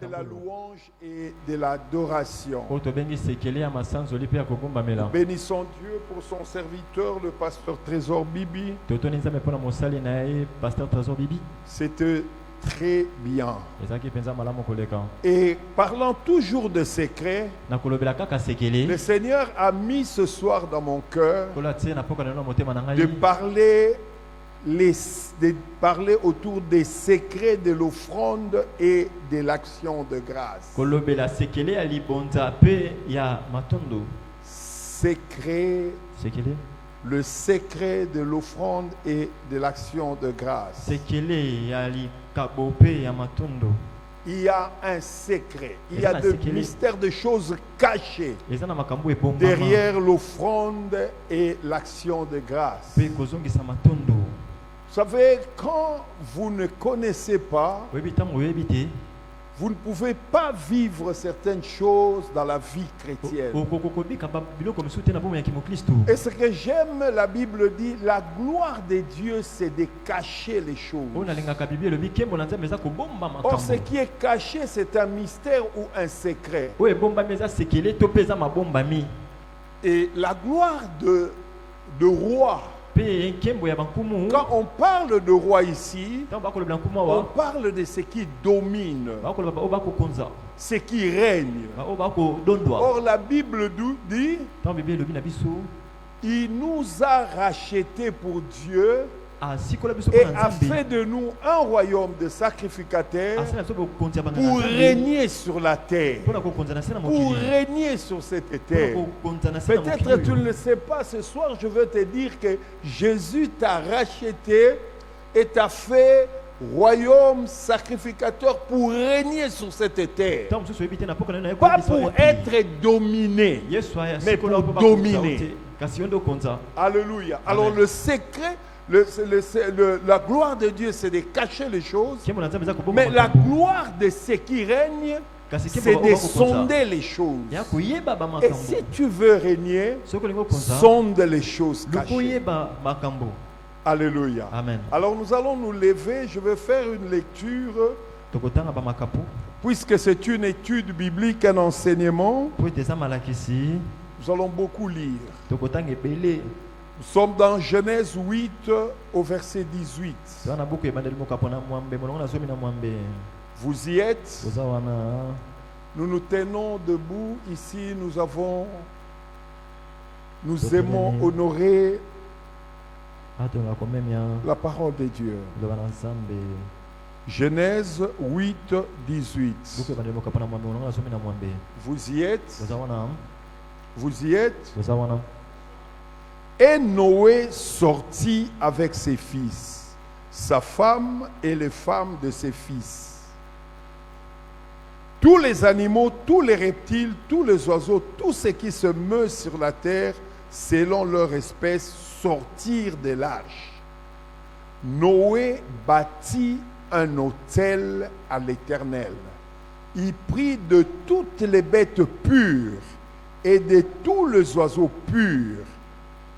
de la louange et de l'adoration. Nous Bénissons Dieu pour son serviteur, le pasteur Trésor Bibi. C'était très bien. Et parlant toujours de secrets, le Seigneur a mis ce soir dans mon cœur de parler autour des secrets de l'offrande et de l'action de grâce. Le secret de l'offrande et de l'action de grâce. Il y a un secret, il y a des mystères, de choses cachées derrière l'offrande et l'action de grâce. Vous savez, quand vous ne connaissez pas, vous ne pouvez pas vivre certaines choses dans la vie chrétienne. Et ce que j'aime, la Bible dit, la gloire de Dieu, c'est de cacher les choses. Or, ce qui est caché, c'est un mystère ou un secret. Et la gloire de roi, quand on parle de roi ici, on parle de ce qui domine, ce qui règne. Or la Bible dit, il nous a rachetés pour Dieu et a fait de nous un royaume de sacrificateurs pour régner sur la terre, pour régner sur cette terre. Peut-être tu ne le sais pas, ce soir je veux te dire que Jésus t'a racheté et t'a fait royaume sacrificateur pour régner sur cette terre. Pas pour être dominé, mais pour dominer. Alléluia. Alors le secret, la gloire de Dieu, c'est de cacher les choses. Mais la gloire de ce qui règne, c'est de sonder les choses. Et si tu veux régner, sonde les choses cachées. Alléluia. Amen. Alors nous allons nous lever. Je vais faire une lecture. Puisque c'est une étude biblique, un enseignement, nous allons beaucoup lire. Nous sommes dans Genèse 8 au verset 18. Vous y êtes? Nous nous tenons debout. Ici, nous aimons honorer la parole de Dieu. Genèse 8, 18. Vous y êtes? Vous y êtes? Et Noé sortit avec ses fils, sa femme et les femmes de ses fils. Tous les animaux, tous les reptiles, tous les oiseaux, tout ce qui se meut sur la terre, selon leur espèce, sortirent de l'arche. Noé bâtit un autel à l'Éternel. Il prit de toutes les bêtes pures et de tous les oiseaux purs,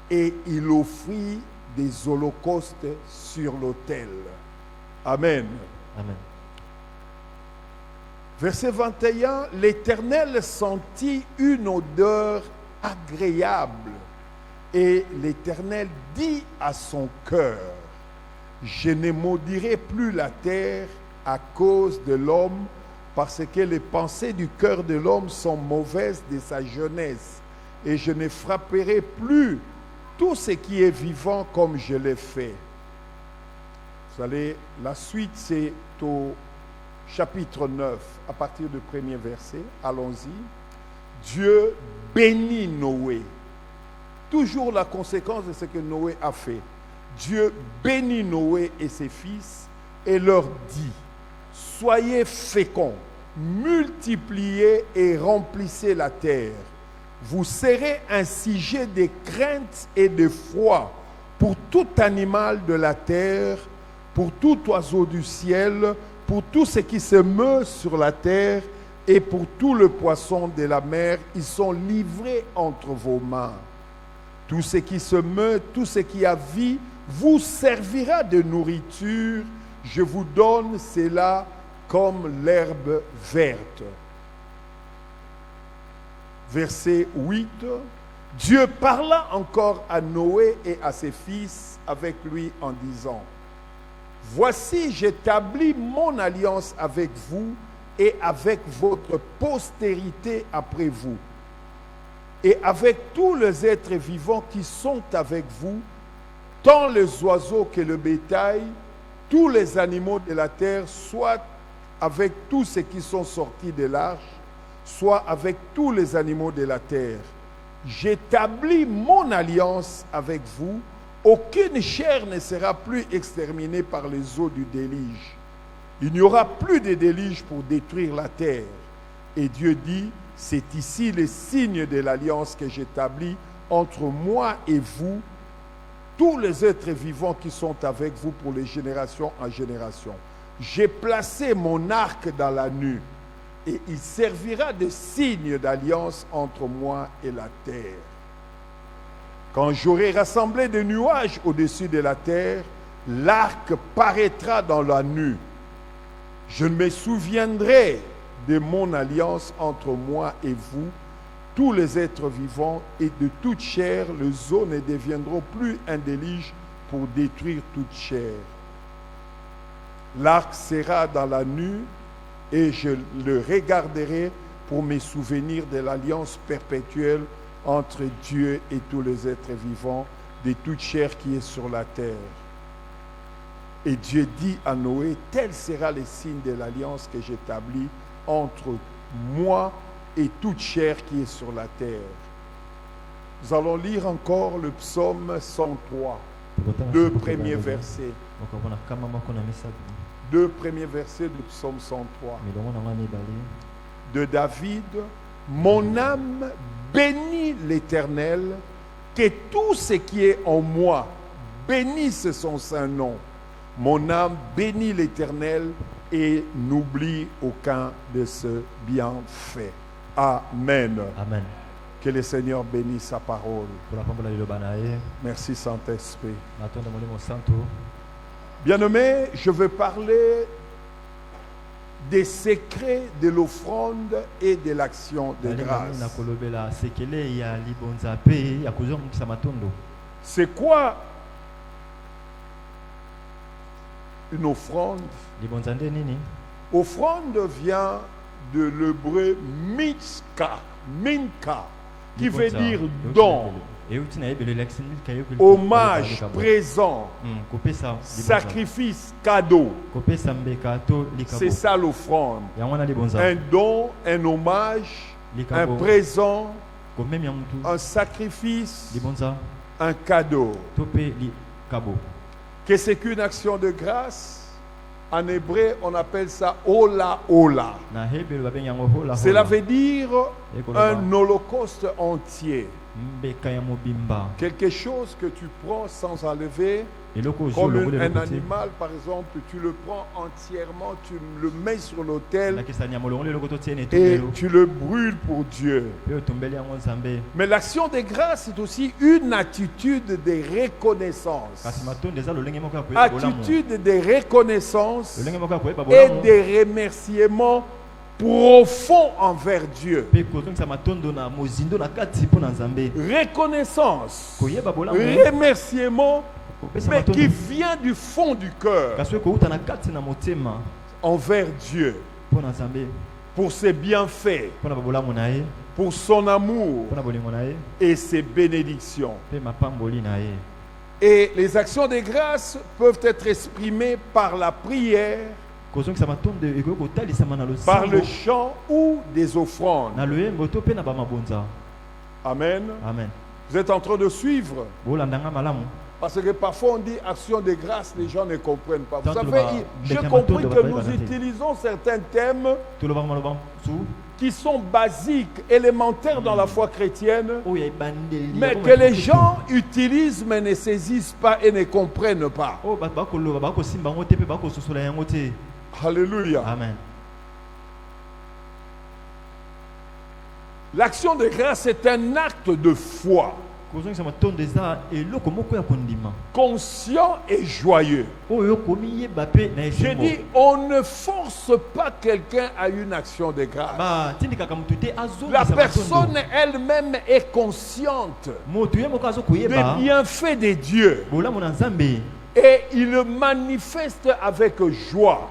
et il offrit des holocaustes sur l'autel. Amen. Amen. Verset 21, l'Éternel sentit une odeur agréable, et l'Éternel dit à son cœur, je ne maudirai plus la terre à cause de l'homme, parce que les pensées du cœur de l'homme sont mauvaises de sa jeunesse, et je ne frapperai plus tout ce qui est vivant comme je l'ai fait. Vous allez, la suite c'est au chapitre 9, à partir du premier verset. Allons-y. Dieu bénit Noé. Toujours la conséquence de ce que Noé a fait. Dieu bénit Noé et ses fils et leur dit, soyez féconds, multipliez et remplissez la terre. Vous serez un sujet de crainte et de foi pour tout animal de la terre, pour tout oiseau du ciel, pour tout ce qui se meut sur la terre et pour tout le poisson de la mer. Ils sont livrés entre vos mains. Tout ce qui se meut, tout ce qui a vie, vous servira de nourriture. Je vous donne cela comme l'herbe verte. Verset 8. Dieu parla encore à Noé et à ses fils avec lui en disant: Voici, j'établis mon alliance avec vous et avec votre postérité après vous, et avec tous les êtres vivants qui sont avec vous, tant les oiseaux que le bétail, tous les animaux de la terre, soit avec tous ceux qui sont sortis de l'arche, soit avec tous les animaux de la terre. J'établis mon alliance avec vous. Aucune chair ne sera plus exterminée par les eaux du déluge. Il n'y aura plus de déluge pour détruire la terre. Et Dieu dit: c'est ici le signe de l'alliance que j'établis entre moi et vous, tous les êtres vivants qui sont avec vous pour les générations en génération. J'ai placé mon arc dans la nue, et il servira de signe d'alliance entre moi et la terre. Quand j'aurai rassemblé des nuages au-dessus de la terre, l'arc paraîtra dans la nue. Je me souviendrai de mon alliance entre moi et vous, tous les êtres vivants, et de toute chair, les eaux ne deviendront plus un déluge pour détruire toute chair. L'arc sera dans la nue, et je le regarderai pour me souvenir de l'alliance perpétuelle entre Dieu et tous les êtres vivants, de toute chair qui est sur la terre. Et Dieu dit à Noé: tel sera le signe de l'alliance que j'établis entre moi et toute chair qui est sur la terre. Nous allons lire encore le psaume 103, deux premiers versets. Deux premiers versets du psaume 103 de David. Mon âme bénit l'Éternel, que tout ce qui est en moi bénisse son saint nom. Mon âme bénit l'Éternel et n'oublie aucun de ses bienfaits. Amen. Amen. Que le Seigneur bénisse sa parole. Merci Saint-Esprit. Bien-aimés, je veux parler des secrets de l'offrande et de l'action de grâce. C'est quoi une offrande? Offrande vient de l'hébreu minka, qui veut dire don, hommage, présent, sacrifice, cadeau. C'est ça l'offrande. Un don, un hommage, un présent, un sacrifice, un cadeau. Qu'est-ce qu'une action de grâce? En hébreu, on appelle ça Ola Ola. Cela veut dire un holocauste entier. Quelque chose que tu prends sans enlever, comme un animal par exemple, tu le prends entièrement, tu le mets sur l'autel et tu le brûles pour Dieu. Mais l'action de grâce est aussi une attitude de reconnaissance. Attitude de reconnaissance et de remerciement profond envers Dieu. Reconnaissance, remerciement, mais qui vient du fond du cœur envers Dieu pour ses bienfaits, pour son amour et ses bénédictions. Et les actions de grâce peuvent être exprimées par la prière, par le chant ou des offrandes. Amen. Amen. Vous êtes en train de suivre? Parce que parfois on dit action de grâce, les gens ne comprennent pas. Vous savez, j'ai compris que nous utilisons certains thèmes qui sont basiques, élémentaires dans la foi chrétienne, mais que les gens utilisent mais ne saisissent pas et ne comprennent pas. Alléluia. Amen. L'action de grâce est un acte de foi. conscient et joyeux. Je dis, on ne force pas quelqu'un à une action de grâce. La personne elle-même est consciente des bienfaits de Dieu. Et il le manifeste avec joie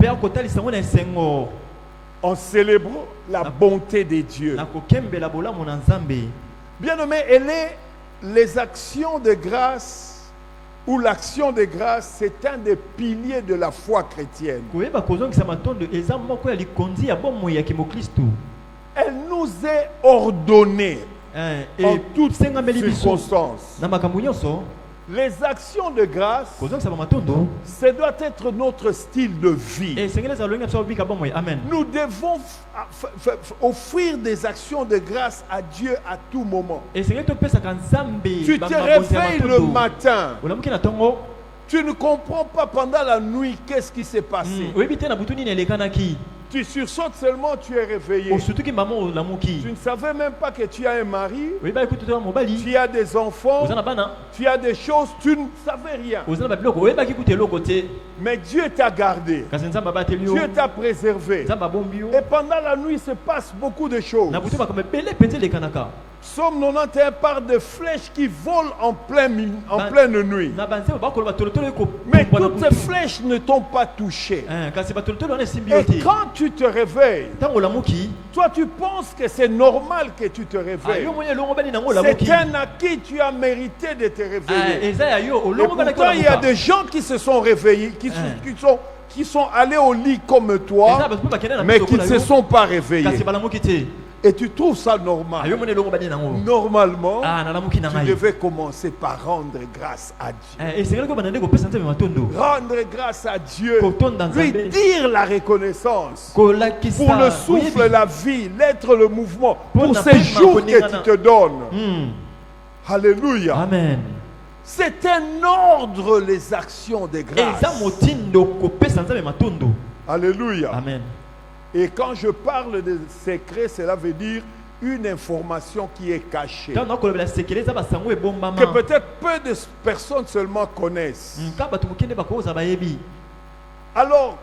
en célébrant la bonté de Dieu. Bien aimé, les actions de grâce ou l'action de grâce, c'est un des piliers de la foi chrétienne. Elle nous est ordonnée en toutes circonstances. Les actions de grâce, ça doit être notre style de vie. Nous devons offrir des actions de grâce à Dieu à tout moment. Tu te réveilles le matin, tu ne comprends pas pendant la nuit qu'est-ce qui s'est passé. Tu sursautes seulement, tu es réveillé. Tu ne savais même pas que tu as un mari, tu as des enfants, tu as des choses, tu ne savais rien. Mais Dieu t'a gardé, Dieu t'a préservé. Et pendant la nuit, il se passe beaucoup de choses. Psaume 91 parle de flèches qui volent en pleine nuit. Mais toutes ces flèches ne t'ont pas touché. Et quand tu te réveilles, toi tu penses que c'est normal que tu te réveilles. C'est un acquis, tu as mérité de te réveiller. Et pourtant il y a des gens qui se sont réveillés, qui sont allés au lit comme toi, mais qui ne se sont pas réveillés. Et tu trouves ça normal. Normalement, tu devais commencer par rendre grâce à Dieu. Rendre grâce à Dieu. Lui dire la reconnaissance. Pour le souffle, la vie, l'être, le mouvement. Pour ces jours que tu te donnes. Alléluia. Amen. C'est un ordre, les actions de grâce. Alléluia. Amen. Et quand je parle de secret, cela veut dire une information qui est cachée. Que peut-être peu de personnes seulement connaissent. Alors,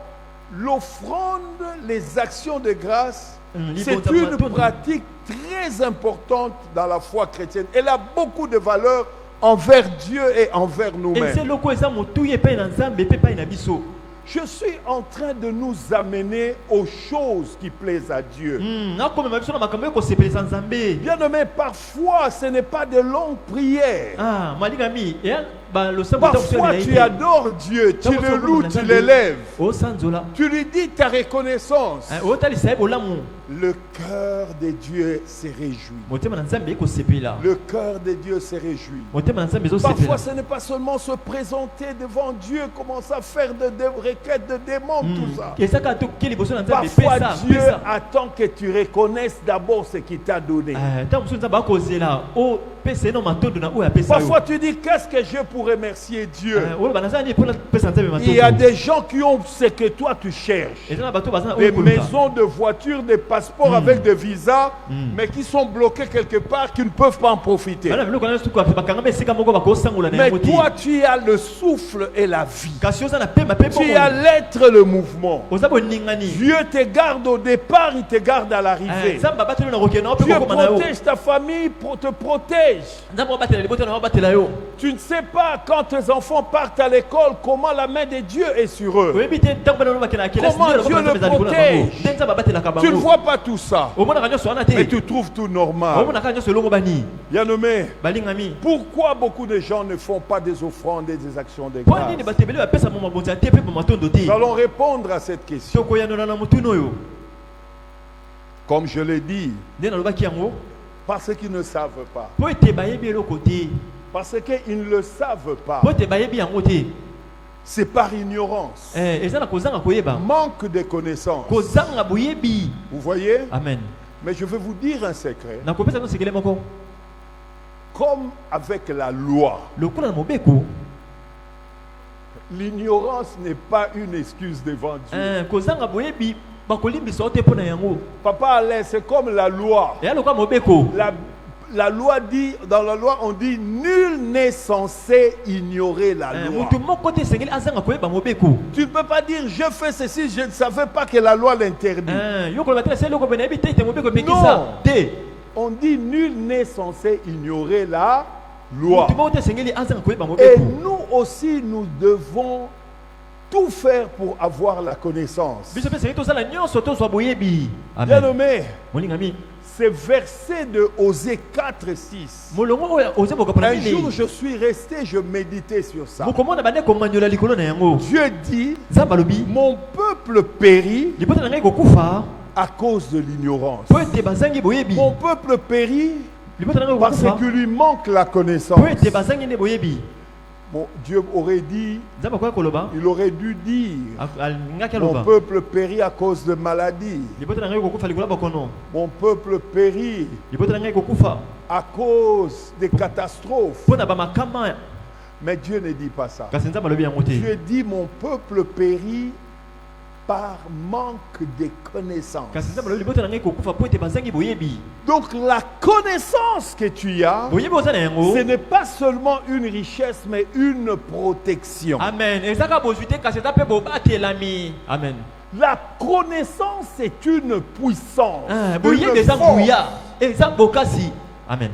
l'offrande, les actions de grâce, c'est une pratique très importante dans la foi chrétienne. Elle a beaucoup de valeur envers Dieu et envers nous-mêmes. Je suis en train de nous amener aux choses qui plaisent à Dieu. Bien aimé, parfois ce n'est pas de longues prières. Parfois tu adores Dieu, tu le loues, tu l'élèves. Tu lui dis ta reconnaissance. Le cœur de Dieu se réjouit. Le cœur de Dieu se réjouit. Parfois ce n'est pas seulement se présenter devant Dieu, commencer à faire des requêtes de démons, tout ça. Parfois Dieu attend que tu reconnaisses d'abord ce qu'il t'a donné. Parfois tu dis qu'est-ce que je pour remercier Dieu. Il y a des gens qui ont ce que toi tu cherches. Des maisons, de voitures, des passeports avec des visas, mais qui sont bloqués quelque part, qui ne peuvent pas en profiter. Mais toi tu as le souffle et la vie. Tu as l'être, le mouvement. Dieu te garde au départ, il te garde à l'arrivée. Dieu protège ta famille, te protège. Tu ne sais pas quand tes enfants partent à l'école comment la main de Dieu est sur eux. Comment Dieu le protège. Tu ne vois pas tout ça. Et tu trouves tout normal. Bien nommé. Pourquoi beaucoup de gens ne font pas des offrandes et des actions de grâce? Nous allons répondre à cette question. Comme je l'ai dit, parce qu'ils ne savent pas. Parce qu'ils ne le savent pas. C'est par ignorance. Manque de connaissances. Vous voyez? Amen. Mais je vais vous dire un secret. Comme avec la loi, l'ignorance n'est pas une excuse devant Dieu. Papa Alain, c'est comme la loi. la loi dit, dans la loi, on dit nul n'est censé ignorer la loi. Tu ne peux pas dire je fais ceci, je ne savais pas que la loi l'interdit. Non. On dit nul n'est censé ignorer la loi. Et nous aussi, nous devons tout faire pour avoir la connaissance. Bien aimé, ce verset de Osée 4:6. Un jour, je suis resté, je méditais sur ça. Dieu dit, mon peuple périt à cause de l'ignorance. Mon peuple périt parce qu'il lui manque la connaissance. Bon, Dieu aurait dit, il aurait dû dire, mon peuple périt à cause de maladie. Mon peuple périt à cause des catastrophes. Mais Dieu ne dit pas ça. Dieu dit, mon peuple périt par manque de connaissance. Donc la connaissance que tu as, ce n'est pas seulement une richesse, mais une protection. Amen. Amen. La connaissance est une puissance. Une force. Amen.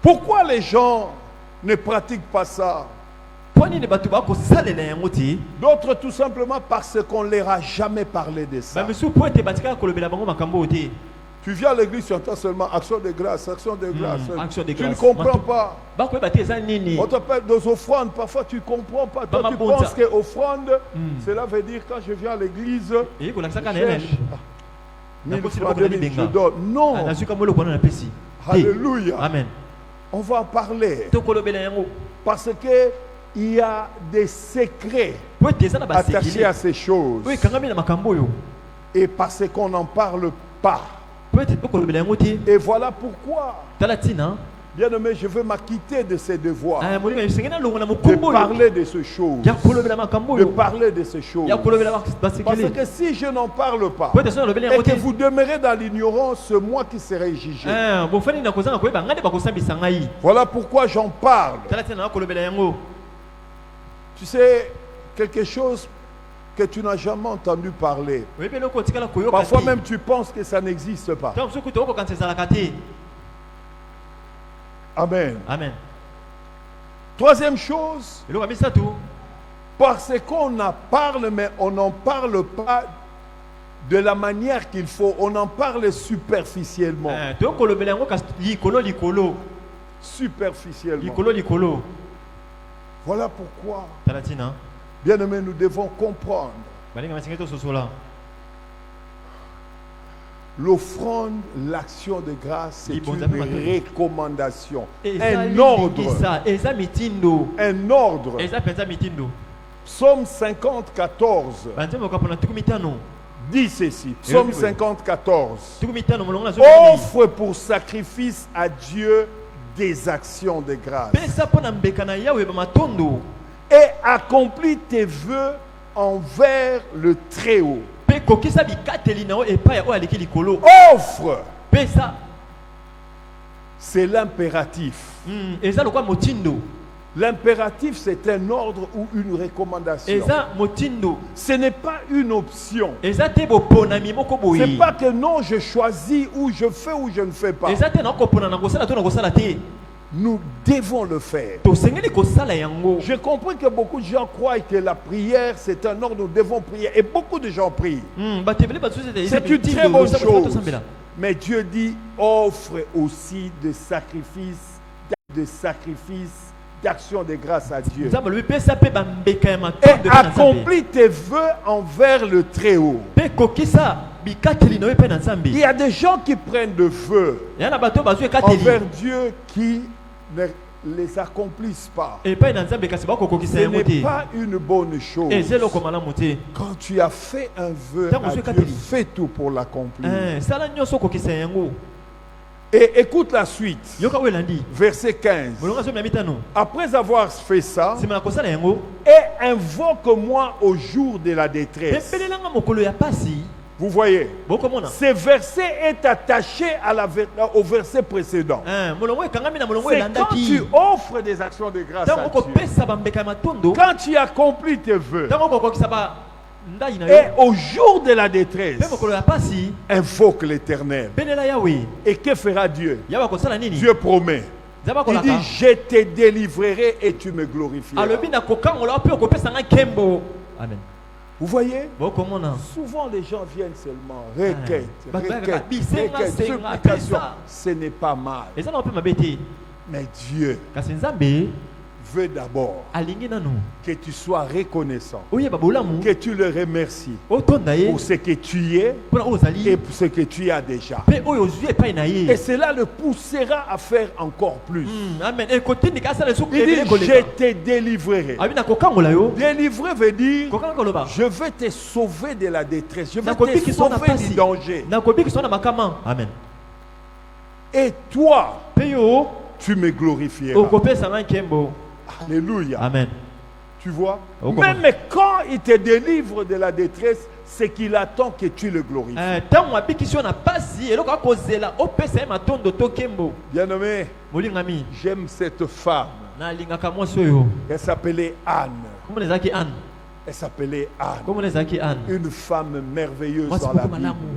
Pourquoi les gens ne pratiquent pas ça? D'autres tout simplement parce qu'on ne leur a jamais parlé de ça. Tu viens à l'église, tu entends seulement action de grâce, action de grâce. Tu ne comprends pas. On t'appelle des offrandes, parfois tu ne comprends pas. Toi, tu penses que offrande, cela veut dire quand je viens à l'église, je donne. Non. Alléluia. Amen. On va en parler. Parce que il y a des secrets attachés à ces choses. Et parce qu'on n'en parle pas. Et voilà pourquoi, bien aimé, je veux m'acquitter de ces devoirs. De parler de ces choses. De parler de ces choses. Parce que si je n'en parle pas et que vous demeurez dans l'ignorance, c'est moi qui serai jugé. Voilà pourquoi j'en parle. Tu sais, quelque chose que tu n'as jamais entendu parler. Parfois même tu penses que ça n'existe pas. Amen. Amen. Troisième chose, parce qu'on en parle, mais on n'en parle pas de la manière qu'il faut. On en parle superficiellement. Superficiellement. Voilà pourquoi, bien aimé, nous devons comprendre. L'offrande, l'action de grâce, c'est une recommandation, un ordre. Un ordre. Psaume 50:14 dit ceci. Psaume 50:14. Offre pour sacrifice à Dieu des actions de grâce. Et accomplis tes vœux envers le Très-Haut. Offre. C'est l'impératif. L'impératif, c'est un ordre ou une recommandation. Ce n'est pas une option. Ce n'est pas que non, je choisis ou je fais ou je ne fais pas. Nous devons le faire. J'ai compris que beaucoup de gens croient que la prière, c'est un ordre, nous devons prier. Et beaucoup de gens prient. C'est une très bonne chose. Mais Dieu dit, offre aussi de sacrifices, d'action de grâce à Dieu. Et accomplis tes vœux envers le Très-Haut. Il y a des gens qui prennent de vœux envers Dieu qui ne les accomplissent pas. Ce n'est pas une bonne chose. Quand tu as fait un vœu à Dieu, fais tout pour l'accomplir. Et écoute la suite. Verset 15. Après avoir fait ça, et invoque-moi au jour de la détresse. Vous voyez, bokomona ce verset est attaché à au verset précédent. molongo ekangami na molongo C'est quand tu elandaki offres des actions de grâce ntango à Dieu, okopesa bambeka ya matondo quand tu accomplis tes vœux, ntango okokokisa bandai na et yo au jour de la détresse, mpe mokolo ya pasi invoque l'Éternel. belela yawe Et que fera Dieu? yawe akosala nini Dieu promet. nzambe Il dit, akolaka je te délivrerai et tu me glorifieras. alobi nakokangola mpe okopesanga nkembo amen Vous voyez? bokomona Souvent les gens viennent seulement, requête, Bah, requête, bisenga, requête, senga, supplication. pesa. Ce n'est pas mal. eza na mpe mabe te Mais Dieu kasi nzambe veut d'abord alingi nanu que tu sois reconnaissant, oyeba bolamu que tu le remercies otonda ye pour ce que tu es mpona oyo ozali et pour ce que tu as déjà. mpe oyo ozwi epai na Et ye cela le poussera à faire encore plus. amen ekotindika asala esuku Il dit, ebele je koleka te délivrerai. abi nakokangola yo Délivrer veut dire, kokanga koloba je vais te sauver de la détresse, je vais te nakobiki so na sauver du pasi danger. nakobiki so na makama amen Et toi, mpe yo tu me glorifieras. okopesanga nkembo Alléluia. amen Tu vois? Oh, comment? Même quand il te délivre de la détresse, c'est qu'il attend que tu le glorifies. ntango abikisi yo na pasi eloko akozela opesa ye matondo to nkembo Bien-aimé, molingami j'aime cette femme. nalingaka mwasi oyo Elle s'appelait Anne. komona ezalaki ane Elle s'appelait Anne. komona ezalaki ane Une femme merveilleuse mwasi dans la moko Bible. malamu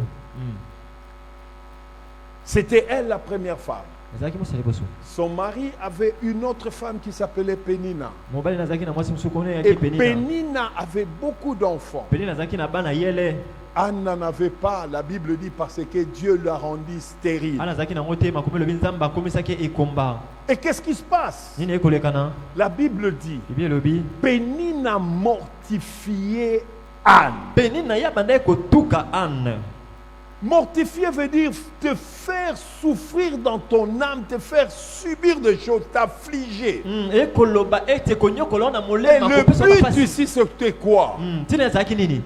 C'était elle la première femme. ezalaki mwasi ya liboso Son mari avait une autre femme qui s'appelait Pénina. mobali nazalaki na mwasi mosuku ono Et eyaki penina Pénina avait beaucoup d'enfants. penina azalaki na bana yele Anne n'en avait pas, la Bible dit, parce que Dieu l'a rendue stérile. ana azalaki nango te makomi elobi nzambe akomisaki ekomba Et qu'est-ce qui se passe? nini ekolekana La Bible dit, ebi elobi Pénina mortifiait Anne. penina ya banda ekotuka ane Mortifier veut dire te faire souffrir dans ton âme, te faire subir des choses, t'affliger. ekoloba ete konyokola na Et molema le kopesa but bapasi ici, c'était quoi? ntina ezalaki nini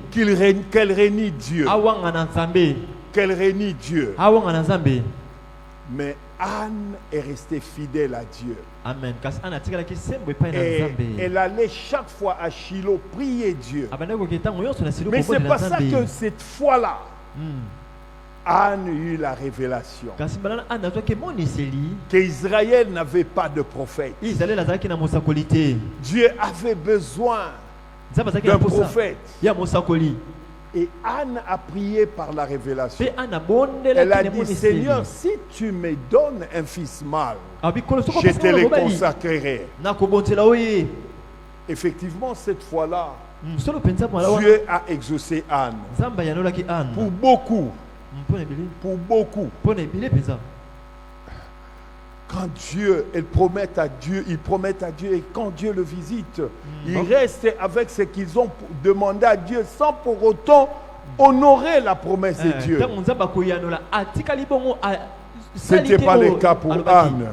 Qu'elle rénie Dieu. awanga na nzambe Qu'elle rénie Dieu. awanga na nzambe Mais Anne est restée fidèle à Dieu. amen kasi ana atikalaki sembo epai na Et nzambe elle allait chaque fois à Shiloh prier Dieu. abandaki koke ntango nyonso na silo Mais c'est kobondela pas ça que nzambe cette fois-là, Anne eut la révélation kasi balana ana azwaki emoniseli qu'Israël n'avait pas de prophète. israele azalaki na mosakoli te Dieu avait besoin nzambe azalaki na d'un posa prophète. ya mosakoli Et Anne a prié par la révélation. mpe ana Elle a bondelaki na dit, emoniseli Seigneur, si tu me donnes un fils mâle, abi kolo soko je pesa te mwana le mobali consacrerai. nakobonzela oye Effectivement, cette fois-là, solo mpenza mwana wana Dieu a exaucé Anne. nzambe ayanolaki ane Pour beaucoup, mpona ebele pour beaucoup. mpona ebele mpenza Quand Dieu, ils promettent à Dieu, et quand Dieu le visite, ils Ok. restent avec ce qu'ils ont demandé à Dieu sans pour autant honorer la promesse de Dieu. ntango nzambe akoyanola atikali bongo Ce n'était pas le cas pour Anne.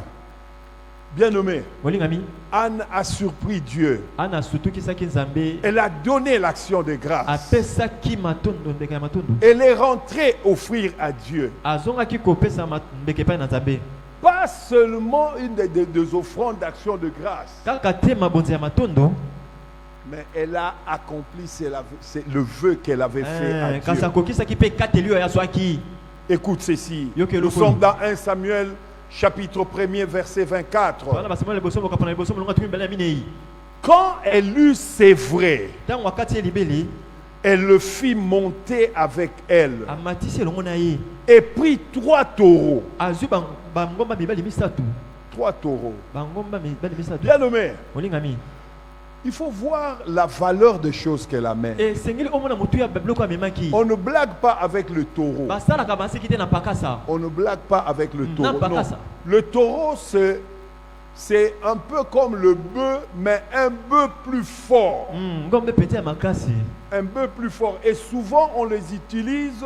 Bien-aimé, molingami Anne a surpris Dieu. ana asutukisaki nzambe Elle a donné l'action de grâce. apesaki matondo ndeke ya matondo Elle est rentrée offrir à Dieu. azongaki kopesa ndeke epai na nzambe Pas seulement une des offrandes d'action de grâce, kaka te mabonzi ya matondo mais elle a accompli c'est le vœu qu'elle avait fait à kasi Dieu. akokisaki mpe ekateli oyo yazwaki Écoute ceci. Yoke Nous lokolo. sommes dans 1 Samuel, chapitre 1er, verset 24. wana basamuel liboso mokapana liboso molongo atumi mbala ya minei Quand elle eut ses vrais, ntango akati ye libeli elle le fit monter avec elle amatisi elongo na ye et prit 3 taureaux. azwi bangomba mibali misatu 3 taureaux. bangomba mibali misatu Bien nommé. molingami Il faut voir la valeur des choses qu'elle amène. esengeli omona motu ya biloko amemaki On ne blague pas avec le taureau. basalaka baseki te na pakasa On ne blague pas avec le taureau. pas Non. ça. Le taureau, c'est un peu comme le bœuf, mais un bœuf plus fort. ngombe pete ya makasi Un bœuf plus fort. Et souvent, on les utilise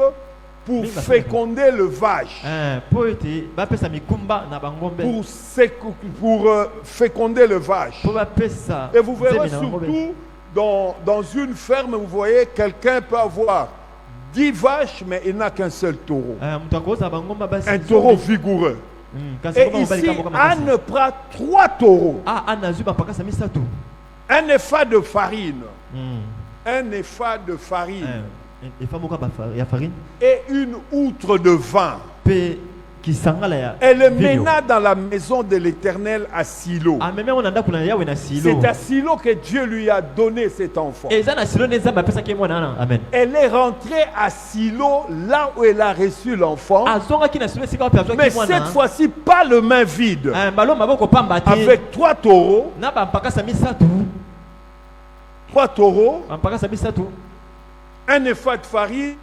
pour Oui, bah, féconder le vache. po ete bapesa mikumba na bangombe Pour féconder le vache. po bapesa Et vous verrez nzembe na bangombe. surtout dans une ferme, vous voyez, quelqu'un peut avoir 10 vaches, mais il n'a qu'un seul taureau. moto akozala bangomba basi Un taureau vigoureux. kasi Et ngomba mobali ici, kamboka makasi. Anne prend 3 taureaux. ana azwi bapakasa misatu Un épha de farine. Un épha de farine. et une outre de vin. Elle le mena dans la maison de l'Éternel à Silo. C'est à Silo que Dieu lui a donné cet enfant. Elle est rentrée à Silo, là où elle a reçu l'enfant. Mais cette fois-ci, pas le main vide. Avec 3 taureaux. 3 taureaux. Un épha de farine.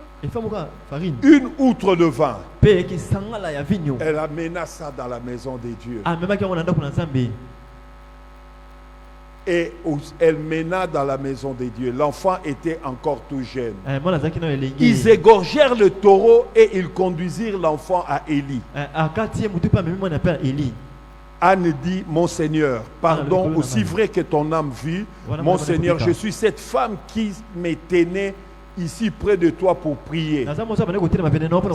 Une outre de vin. Elle amena ça dans la maison de Dieu. Et elle mena dans la maison de Dieu. L'enfant était encore tout jeune. Ils égorgèrent le taureau et ils conduisirent l'enfant à Élie. Anne dit, mon Seigneur, pardon, aussi vrai que ton âme vit, mon Seigneur, je suis cette femme qui m'était née ici près de toi pour prier.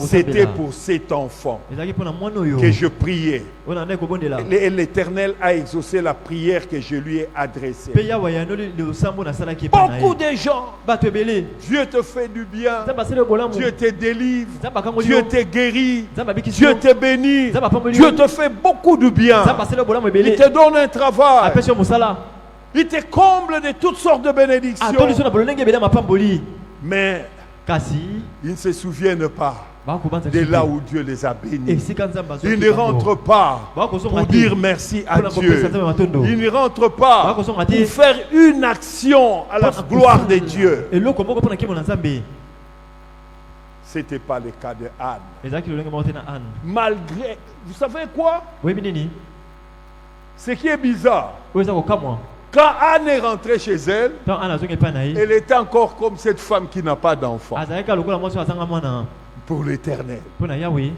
C'était pour cet enfant que je priais. Et l'Éternel a exaucé la prière que je lui ai adressée. Beaucoup de gens, Dieu te fait du bien, Dieu te délivre, Dieu te guérit, Dieu te bénit, Dieu te fait beaucoup de bien. Il te donne un travail, il te comble de toutes sortes de bénédictions. Mais ils ne se souviennent pas de là où Dieu les a bénis. Ils ne rentrent pas pour dire merci à Dieu. Ils ne rentrent pas pour faire une action à la gloire de Dieu. Ce n'était pas le cas de Anne. Malgré, vous savez quoi? Ce qui est bizarre, quand Anne est rentrée chez elle, elle était encore comme cette femme qui n'a pas d'enfant. Pour l'Éternel.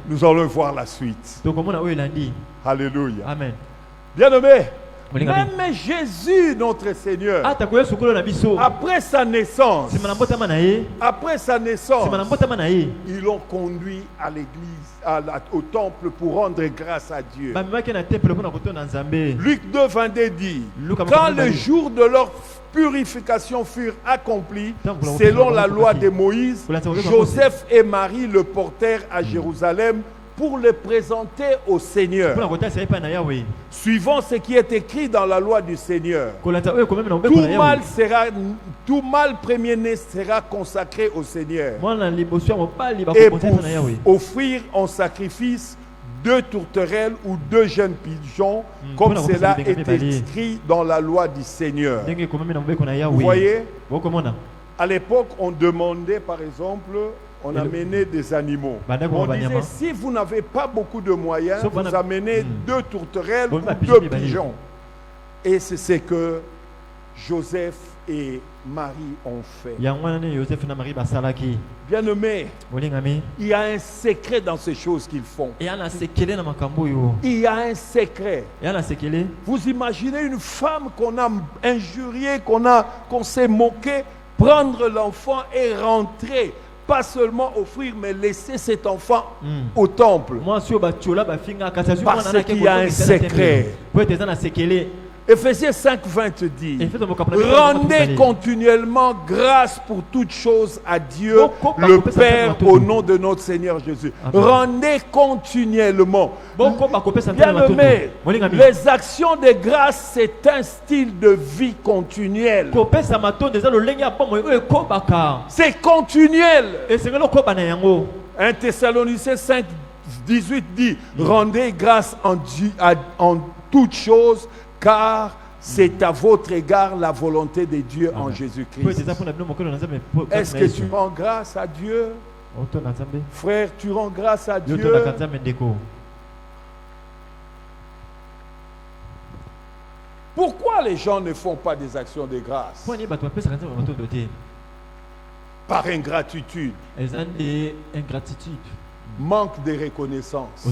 Nous allons voir la suite. Alléluia. Amen. Bien-aimé, même Jésus, notre Seigneur, après sa naissance, ils l'ont conduit à l'église, au temple pour rendre grâce à Dieu. Luc 2, 22 dit, quand le jour de leur purification furent accomplis, selon la loi de Moïse, Joseph et Marie le portèrent à Jérusalem pour le présenter au Seigneur, suivant ce qui est écrit dans la loi du Seigneur. Tout mâle premier-né sera consacré au Seigneur. Et pour offrir en sacrifice 2 tourterelles ou 2 jeunes pigeons, comme cela est écrit dans la loi du Seigneur. Vous voyez, à l'époque, on demandait, par exemple, on amenait des animaux. On disait, si vous n'avez pas beaucoup de moyens, vous amenez 2 tourterelles ou 2 pigeons. Et c'est ce que Joseph et Marie ont fait. Bien-aimé, il y a un secret dans ces choses qu'ils font. Il y a un secret. Vous imaginez une femme qu'on a injuriée, qu'on s'est moqué, prendre l'enfant et rentrer. Pas seulement offrir, mais laisser cet enfant au temple. Parce qu'il y a un secret. Éphésiens 5, 20 dit, rendez continuellement grâce pour toutes choses à Dieu, le Père, au nom de notre Seigneur Jésus. Rendez continuellement. Bien-aimé, les actions de grâce, c'est un style de vie continuel. C'est continuel. 1 Thessaloniciens 5, 18 dit, rendez grâce en toutes choses, car c'est à votre égard la volonté de Dieu en Jésus-Christ. Est-ce que tu rends grâce à Dieu? Frère, tu rends grâce à Dieu? Pourquoi les gens ne font pas des actions de grâce? Par ingratitude. Manque de reconnaissance.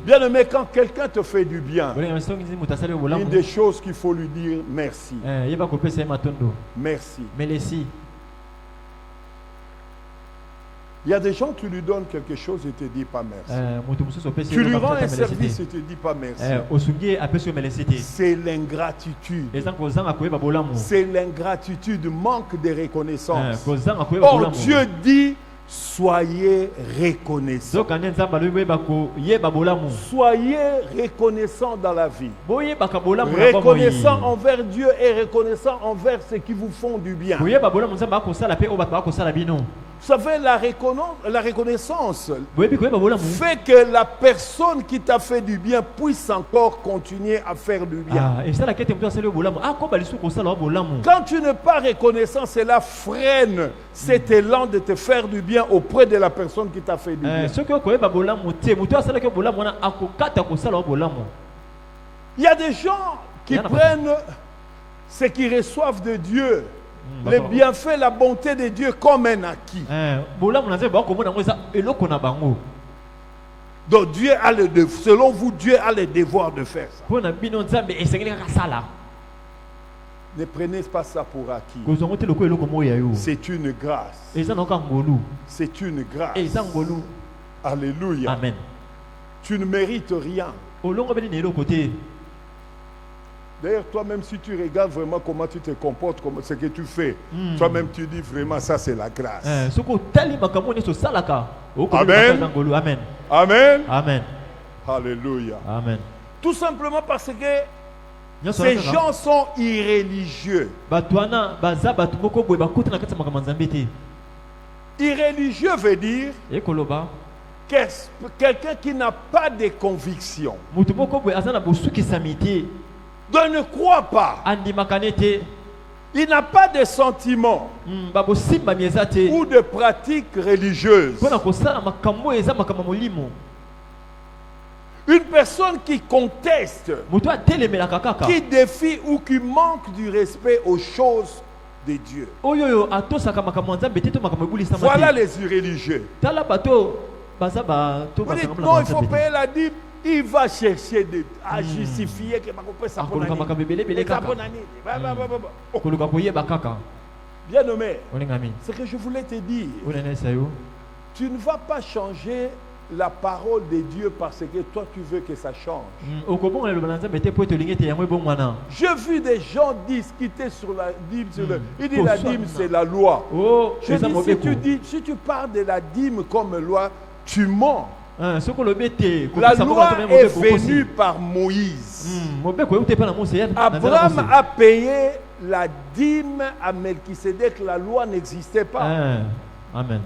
Bien aimé, quand quelqu'un te fait du bien, une des choses qu'il faut lui dire, merci. Merci. Il y a des gens, tu lui donnes quelque chose et te dis pas merci. moto mosusu opesi Tu lui eloko rends un apesa service melesi et te dis pas merci. te. Osungi ye apesi yo melesi te. C'est l'ingratitude. eza kozanga koyeba bolamu. C'est l'ingratitude, manque de reconnaissance. Kozanga koyeba Or, bolamu. Dieu dit, soyez reconnaissants. soka nde nzambe alobi boyeba koyeba bolamu. Soyez reconnaissants dans la vie. boyebaka bolamu na bomoi. Reconnaissant envers Dieu et reconnaissant envers ceux qui vous font du bien. koyeba bolamu nzambe akosala mpe oyo bato bakosala bino. Vous savez, la reconnaissance boyebi koyeba bolamu. fait que la personne qui t'a fait du bien puisse encore continuer à faire du bien. esalaki ete moto asali yo bolamu akoba lisusu kosala yo bolamu. Quand tu n'es pas reconnaissant, cela freine cet élan de te faire du bien auprès de la personne qui t'a fait du bien. soki okoyeba bolamu te moto asalaki yo bolamu wana akokata kosala yo bolamu. Il y a des gens qui prennent ce qu'ils reçoivent de Dieu, les bienfaits, la bonté de Dieu comme un acquis. bolamu na nzambe bakomona yango eza eloko na bango. Donc Dieu a selon vous, Dieu a le devoir de faire ça. mpo na bino nzambe esengeli kaka sala. Ne prenez pas ça pour acquis. kozongo te lokola eloko moko ya yo. C'est une grâce. eza na yoka ngolu. C'est une grâce. eza ngolu. Alléluia. amen. Tu ne mérites rien. olongo beli na eloko te. D'ailleurs, toi-même, si tu regardes vraiment comment tu te comportes, ce que tu fais, toi-même, tu dis vraiment, ça, c'est la grâce. soko otali makambo nyonso osalaka. Amen. ngolu. amen. Amen. amen. Alléluia. amen. Tout simplement parce que Nyonso ces wana kaka. gens sont irréligieux. bato wana baza bato moko boye bakuta na kati ya makambo ya nzambe te. Irréligieux veut dire ekoloba quelqu'un qui n'a pas de conviction, moto moko boye aza na bosukisami te. de ne croit pas. andimaka ne te. Il n'a pas de sentiments babosimbami eza te. ou de pratiques religieuses. mpona kosala makambo eza makambo ya molimo. Une personne qui conteste, moto atelemelaka kaka. qui défie ou qui manque du respect aux choses de Dieu. oyo atosaka makambo ya nzambe te to makambo ebulisama te. Voilà les irréligieux. tala bato baza bato Vous dites, basangama non, na il faut nzambe te. payer la dîme. Il va chercher à justifier que ça akoluka makambo ebelebele kaka. koluka koyeba kaka. Bien nommé, olingami ce que je voulais te dire, onenesa yo. tu ne vas pas changer la parole de Dieu parce que toi tu veux que ça change. okobonga eloba na nzambe te po ete olingi ete yango ebongwana. J'ai vu des gens discuter sur la dîme. Il dit la dîme c'est la loi. Je eza dis, mobeko. si tu parles de la dîme comme loi, tu mens. soki olobi ete La kopesa loi moko est mobeko okosi. venue par Moïse. mobeko euti epa na mose ya na nzela Abraham mose. a payé la dîme à Melchisédek, la loi n'existait pas. amen.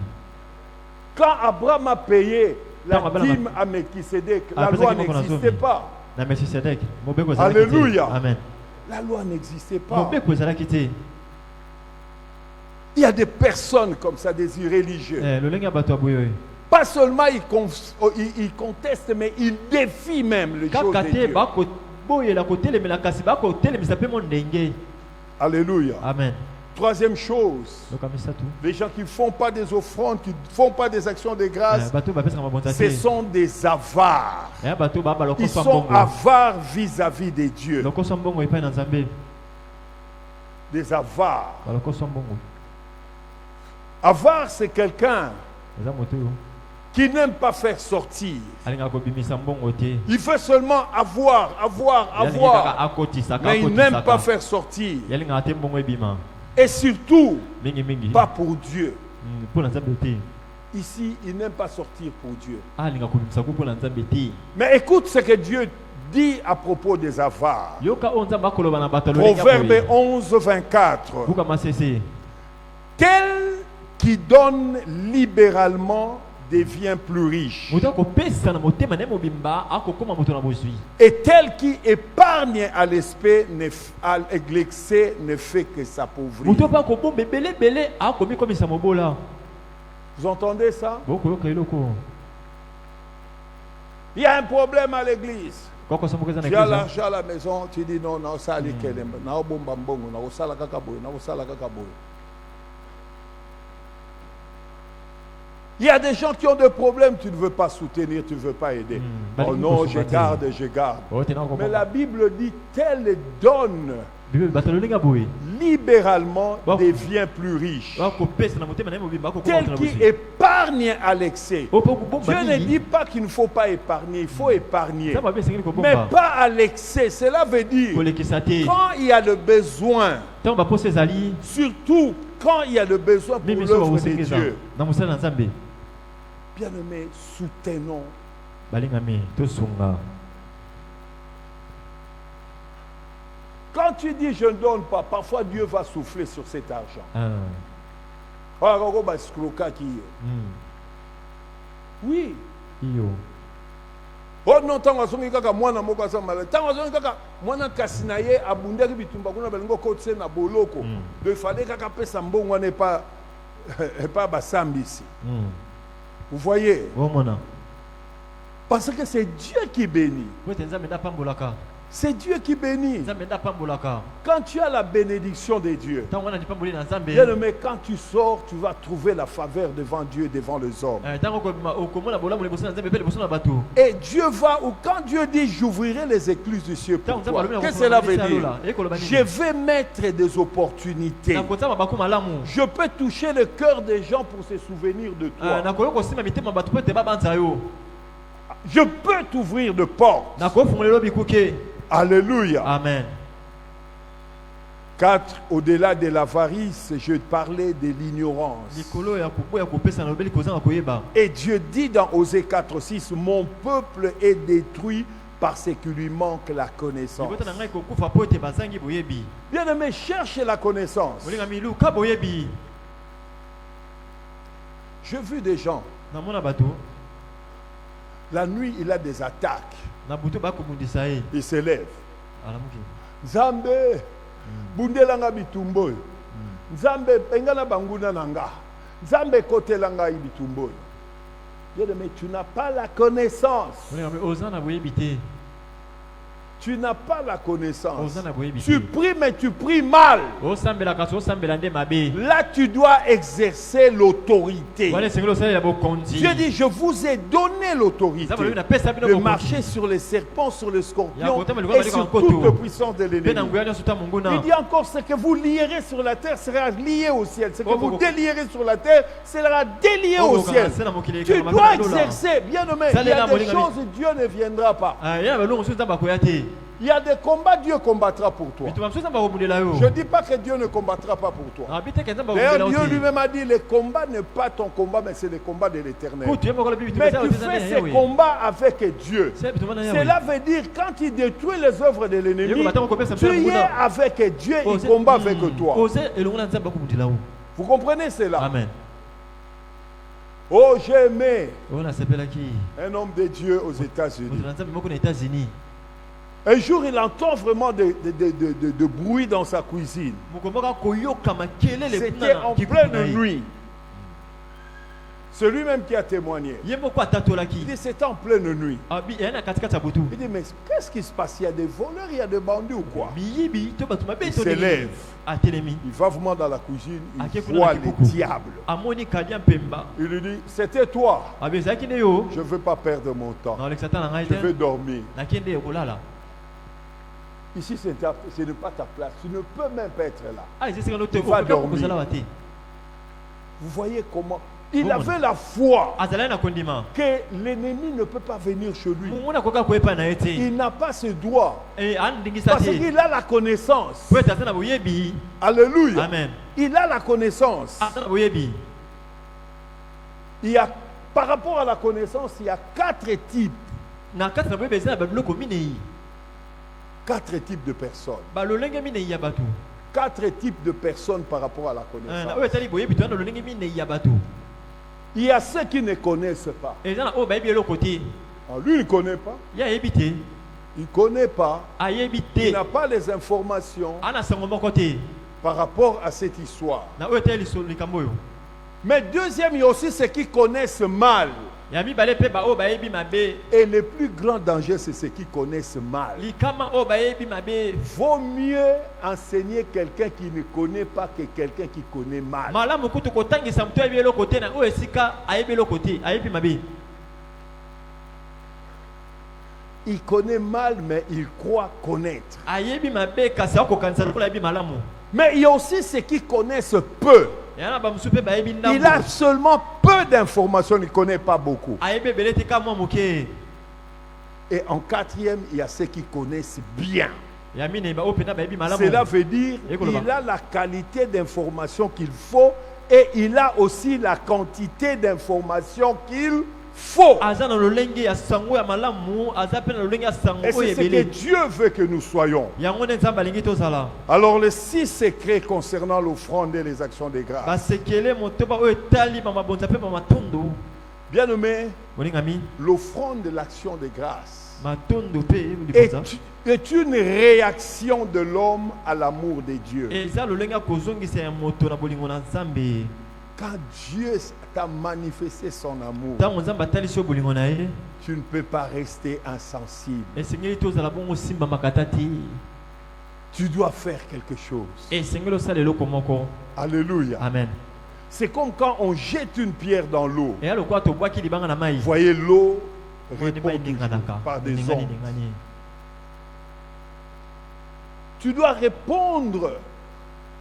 Quand Abraham a payé la Quand Abraham a- dîme à Melchisédek, la Après, loi c'est comment on a n'existait sauvé. pas. na melchisedek mobeko ezalaki te. Alléluia. amen. La loi n'existait pas. mobeko ezalaki te. Il y a des personnes comme ça, des irréligieux. lolenge ya bato ya boye oyo. Pas seulement ils contestent, mais ils défient même les choses kaka de te Dieu. bakoboyela kotelemela kasi bakotelemisa mpe mo ndenge. Alléluia. amen. Troisième chose, loka misatu. les gens qui ne font pas des offrandes, qui ne font pas des actions de grâce, bato bapesaka mabonza ce te. sont des avares. ya bato baba Ils lokoso sont mbongo. avares vis-à-vis de Dieu. lokoso mbongo epai na nzambe. Des avares. balokoso mbongo. Avare, c'est quelqu'un eza moto oyo qui n'aime pas faire sortir. alingaka kobimisa mbongo te. Il veut seulement avoir, Yalingi kaka avoir. akotisaka Mais il n'aime pas akotisaka. faire sortir. yalingaka te mbongo ebima Et surtout, mingi. pas pour Dieu. mpo na nzambe te. Ici, il n'aime pas sortir pour Dieu. alingaka kobimisa ko mpo na nzambe te. Mais écoute ce que Dieu dit à propos des avares. yoka oyo nzambe akoloba na bato lolenge ya Proverbe boye. 11, 24. buka masese. Tel qui donne libéralement devient plus riche. moto akopesa na motema na ye mobimba akokóma moto na bozwi. Et tel qui épargne à l'excès ne fait que s'appauvrir. moto mpe akobomba ebelebele akomikomisa mobola. Vous entendez ça? bokoyoka eloko. Il y a un problème à l'église. kokosa moko eza na Tu as eglize. l'argent à la maison, tu dis non, non, ça allait qu'elle aime. Non, bon, non, ça la kakaboy, non, ça la kakaboy. Il y a des gens qui ont des problèmes, tu ne veux pas soutenir, tu ne veux pas aider. Oh non, je garde. Oh, t'es là, Mais la Bible dit, tel donne libéralement Bon. devient plus riche. Tel Tel qui épargne à l'excès. Dieu ne dit pas qu'il ne faut pas épargner, il faut épargner. Mais pas à l'excès. Cela veut dire, quand il y a le besoin, surtout quand il y a le besoin pour l'œuvre de Dieu, bien-aimés, soutenons. Quand tu dis je ne donne pas, parfois Dieu va souffler sur cet argent. Oui. Oh non, tango songi kaka mwana moko asambala. Tango songi kaka mwana kasina ye abundaki bitumba kuna belingo kotse na boloko. Il fallait kaka pesa mbongo n'est pas basambisi. Vous voyez? Parce que c'est Dieu qui bénit. C'est Dieu qui bénit. Quand tu as la bénédiction de Dieu, bien-aimé, quand tu sors, tu vas trouver la faveur devant Dieu, devant les hommes. Et Dieu va, ou quand Dieu dit j'ouvrirai les écluses du ciel pour toi, qu'est-ce que cela veut dire? Je vais mettre des opportunités. Je peux toucher le cœur des gens pour se souvenir de toi. Je peux t'ouvrir de portes. Alléluia. Amen. 4. Au-delà de l'avarice, je parlais de l'ignorance. Et Dieu dit dans Osée 4:6, mon peuple est détruit parce qu'il lui manque la connaissance. Bien-aimé, cherche la connaissance. J'ai vu des gens. La nuit, il a des attaques. Il s'élève. Nzambe, bundelanga bitumbo. Nzambe, pengana banguna nanga. Nzambe kotelanga bitumbo. Bien-aimé, tu n'as pas la connaissance. Tu n'as pas la connaissance. Tu pries, mais tu pries mal. Là, tu dois exercer l'autorité. Dieu dit, je vous ai donné l'autorité de marcher sur les serpents, sur les scorpions et sur toute puissance de l'ennemi. Il dit encore, ce que vous lierez sur la terre sera lié au ciel. Ce que vous délierez sur la terre sera délié au ciel. Tu dois exercer. Bien-aimé, il y a des choses où Dieu ne viendra pas. Il y a des combats, Dieu combattra pour toi. Je ne dis pas que Dieu ne combattra pas pour toi. D'ailleurs, Dieu lui-même a dit, le combat n'est pas ton combat, mais c'est le combat de l'éternel. Mais tu fais ces combats avec Dieu. Cela veut dire, quand il détruit les œuvres de l'ennemi, tu es avec Dieu, il combat avec toi. Vous comprenez cela? Amen. Oh, j'ai aimé un homme de Dieu aux États-Unis. Un jour, il entend vraiment de bruit dans sa cuisine. C'était en pleine nuit. C'est lui-même qui a témoigné. Il dit, c'était en pleine nuit. Il dit, mais qu'est-ce qui se passe? Il y a des voleurs, il y a des bandits ou quoi? Il s'élève. Il va vraiment dans la cuisine, il voit le diable. Il lui dit, c'était toi. Je ne veux pas perdre mon temps. Je veux dormir. Ici, ce n'est pas ta place. Tu ne peux même pas être là. Tu vas dormir. Vous voyez comment il avait la foi que l'ennemi ne peut pas venir chez lui. Il n'a pas ce droit. Parce qu'il a la connaissance. Alléluia. Amen. Il a la connaissance. Il y a, par rapport à la connaissance, il y a 4 types. 4 types de personnes. 4 types de personnes par rapport à la connaissance. Il y a ceux qui ne connaissent pas. Lui, il ne connaît pas. Il ne connaît pas. Il n'a pas les informations par rapport à cette histoire. Mais deuxième, il y a aussi ceux qui connaissent mal. Et le plus grand danger, c'est ceux qui connaissent mal. Vaut mieux enseigner quelqu'un qui ne connaît pas que quelqu'un qui connaît mal. Il connaît mal, mais il croit connaître. ayebi mabe kasi akokanisa lokola ayebi malamu. Mais il y a aussi ceux qui connaissent peu. Yana bamusu pe bayebi ndambo. Il a seulement peu d'informations, il ne connaît pas beaucoup. Ayebi belete ka mwa moke. Et en quatrième, il y a ceux qui connaissent bien. Yamine ba opena bayebi malamu. Cela veut dire qu'il a la qualité d'information qu'il faut et il a aussi la quantité d'informations qu'il faut. Aza na lolenge ya sango ya malamu, aza pe na lolenge ya sango Et c'est ce que oyebele. Dieu veut que nous soyons. Yango ne nzamba lingi tozala. Alors les 6 secrets concernant l'offrande et les actions de grâce. Basekele motoba oyo etali ba mabonza pe ba matondo. Bien-aimé, Bolingami, l'offrande de l'action de grâce matondo pe liboza. est une réaction de l'homme à l'amour de Dieu. Eza lolenge kozongisa ya moto na bolingo na Nzambe. Quand Dieu t'a manifesté son amour, Tango Nzamba talisi yo bolingo na ye, tu ne peux pas rester insensible. esengeli tozala bongo simba makatati. Tu dois faire quelque chose. Esengeli osala eloko moko. Alléluia. Amen. C'est comme quand on jette une pierre dans l'eau. Eya lokwa tobwaki libanga na mai. Vous voyez, l'eau Mwene mai répond toujours ninganaka. par des Ningani, ondes. ningani. Tu dois répondre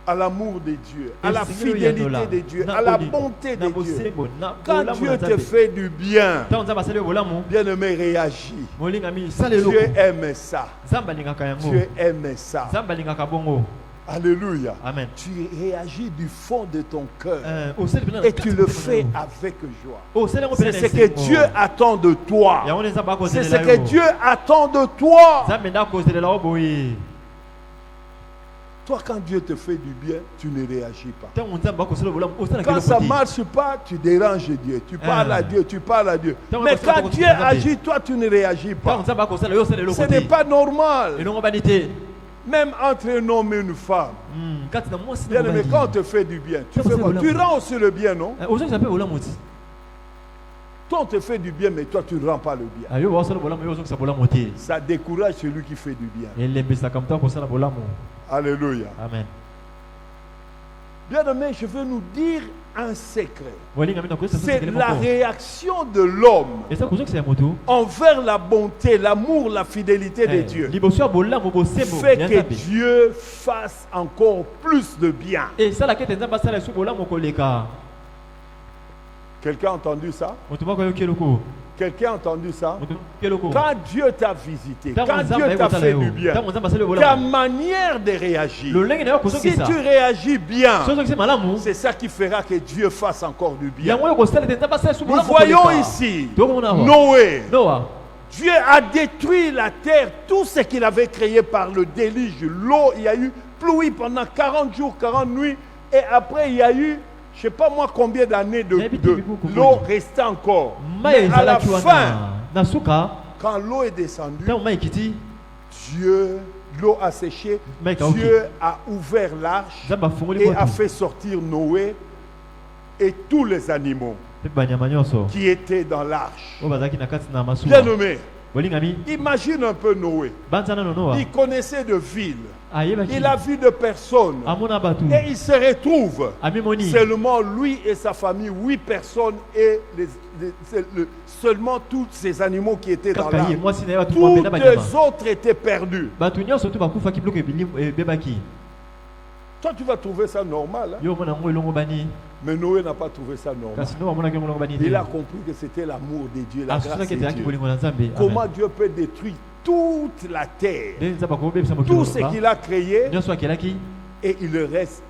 à l'amour de Dieu, à la fidélité de Dieu, à la bonté de Dieu. Quand Dieu te fait du bien, Tango Nzamba asali yo bolamu, bien-aimé, réagis. molingami sala eloko. Dieu aime ça. Nzamba alingaka yango. Dieu aime ça. Nzamba alingaka bongo. Alléluia. Amen. Tu réagis du fond de ton cœur Osali pena na et tu kati le na fais bongo. avec joie. Osali yango C'est pena ce na que esengo. Dieu attend de toi. Yango ne Nzamba C'est akozelela ce que yo. Dieu attend de toi. Nzambe nda akozelela yo boye. Toi, quand Dieu te fait du bien, tu ne réagis pas. Tango Nzamba akosala bolamu, osala Quand keloko ça ne te. marche pas, tu déranges Dieu. Tu parles à Dieu, tu parles à Dieu. Mais Tango quand Nzamba Dieu akosala agit, toi, tu ne réagis Tango pas. Nzamba akosala yo osala eloko Ce te. n'est pas normal. Elongo bani te. Même entre un homme et une femme. Kati na mwasi na Bien aimé, mobali. quand on te fait du bien, tu Ça, fais c'est quoi? le Tu lame. rends aussi le bien, non? Ozongisa pe bolamu ti. Toi, on te fait du bien, mais toi, tu ne rends pas le bien. Ayo wasala bolamu yo ozongisa bolamu te. Ça décourage celui qui fait du bien. Elembisaka moto akosala bolamu. Alléluia. Amen. Bien aimé, je veux nous dire un secret. Bolingami na kosa C'est la réaction de l'homme Esa kozongisa ya moto. envers la bonté, l'amour, la fidélité de Dieu. Liboso ya bolamu bosembo Fait ya que Nzambe. Dieu fasse encore plus de bien. Esala kete Nzamba asala esu bolamu koleka. Quelqu'un a entendu ça? Moto moko ayoki eloko. Quelqu'un a entendu ça? Moto eloko. Quand Dieu t'a visité, Tango quand Nzamba Dieu t'a ekosala fait yo. du bien, Tango Nzamba asala yo ta bolamu. manière de réagir, Lolenge na yo si kozongisa. tu réagis bien, Sozongisa malamu. c'est ça qui fera que Dieu fasse encore du bien. Yango yo kosala te Nzamba asala esu Nous bolamu voyons koleka. ici Tokomona awa. Noé. Noah. Dieu a détruit la terre, tout ce qu'il avait créé par le déluge. L'eau, il y a eu pluie pendant 40 jours, 40 nuits. Et après, il y a eu, je ne sais pas moi combien d'années de l'eau restait encore. Mais à la fin, Nasuka. quand l'eau est descendue, Tango mai kiti. l'eau a séché. Mec, ok. Dieu a ouvert l'arche Nzamba fungoli et a moto. fait sortir Noé et tous les animaux Pe banyama nyonso. qui étaient dans l'arche. O bazaki na kati na masuwa. Bien nommé, Bolingami. imagine un peu Noé. Banzana no Noah. Il connaissait de villes. Ayebaki. Il a vu de personnes. Amona batu. Et il se retrouve Amimoni. seulement lui et sa famille, 8 personnes et seulement tous ces animaux qui étaient dans Kaka ye l'arche. mwasi na yo tu Tous mwambela banyama. les autres étaient perdus. Batu nyonso tu bakufa ki biloko bebaki. Toi, tu vas trouver ça normal. Hein? Yo mona ngo elongo bani. Mais Noé n'a pas trouvé ça normal. Kasi no amona ke elongo bani. Il a compris que c'était l'amour de Dieu, la Asuna grâce ke de taki Dieu. bolingo na Nzambe. Comment Dieu peut détruire toute la terre, Den Nzamba ko bebisa mokilo. tout ce qu'il a créé, Nyonso akelaki. et il reste,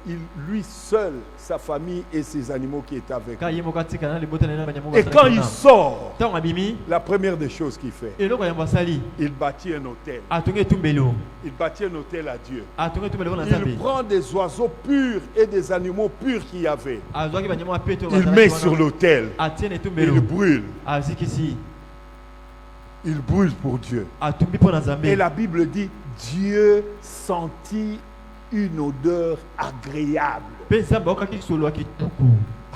lui seul, sa famille et ses animaux qui étaient avec Ka lui. ye mokatika na libota na banyama. Et quand il sort, Tango abimi. la première des choses qu'il fait, Eloko ya mbasali. il bâtit un hôtel. Atonge tumbelo. Il bâtit un hôtel à Dieu. Atonge tumbelo na Nzambe. Il prend des oiseaux purs et des animaux purs qu'il y avait. Azwaki banyama peto. Il met sur l'autel. Atiene Il tumbelo. brûle. Azikisi. Il brûle pour Dieu. Atumbi po na Nzambe. Et la Bible dit, Dieu sentit une odeur agréable. Pe Nzamba okaki solo kitoko.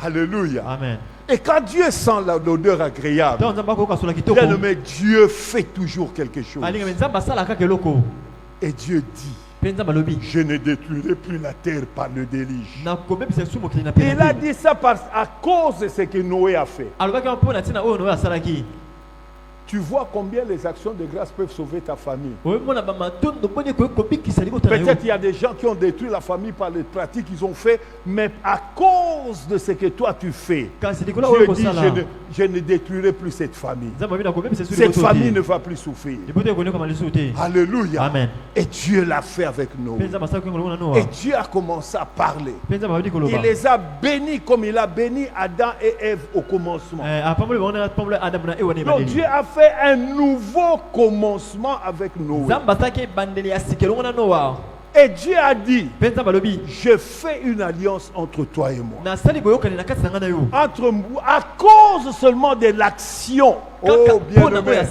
Alléluia. Amen. Et quand Dieu sent l'odeur agréable, Tango Nzamba ko solo kitoko. bien aimé, Dieu fait toujours quelque chose. Alinga Nzamba sala ka keloko. Et Dieu dit, Pe Nzamba lobi. je ne détruirai plus la terre par le déluge. Na kobebisa sumo kili na Il a dit ça à cause de ce que Noé a fait. alobaki mpo na ntina oyo noyo asalaki. Tu vois combien les actions de grâce peuvent sauver ta famille. Peut-être Peut-être il y a des gens qui ont détruit la famille par les pratiques qu'ils ont fait, mais à cause de ce que toi tu fais, Dieu dit, je ne détruirai plus cette famille. Cette famille ne va plus souffrir. Alléluia. Amen. Et Dieu l'a fait avec nous. Et Dieu a commencé à parler. Il les a bénis comme il a béni Adam et Ève au commencement. Donc Dieu a fait un nouveau commencement avec Noé. Et Dieu a dit, je fais une alliance entre toi et moi. À cause seulement de l'action. Oh, bien-aimé.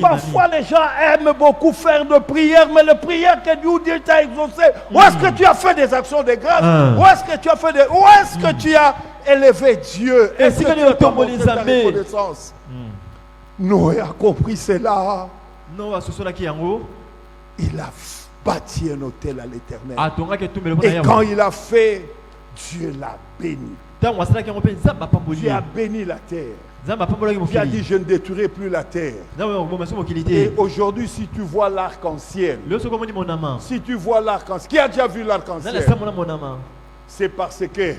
Parfois les gens aiment beaucoup faire de prières, mais les prières que Dieu t'a exaucées, où est-ce que tu as fait des actions de grâce? Où est-ce que tu as fait où est-ce que tu as élevé Dieu? Est-ce que tu as montré ta reconnaissance? Noé a compris cela. Il a bâti un hôtel à l'Éternel. Et quand il a fait, Dieu l'a béni. Dieu a béni la terre. Dieu a dit, je ne détruirai plus la terre. Et aujourd'hui, si tu vois l'arc-en-ciel, si tu vois l'arc-en-ciel, qui a déjà vu l'arc-en-ciel? C'est parce que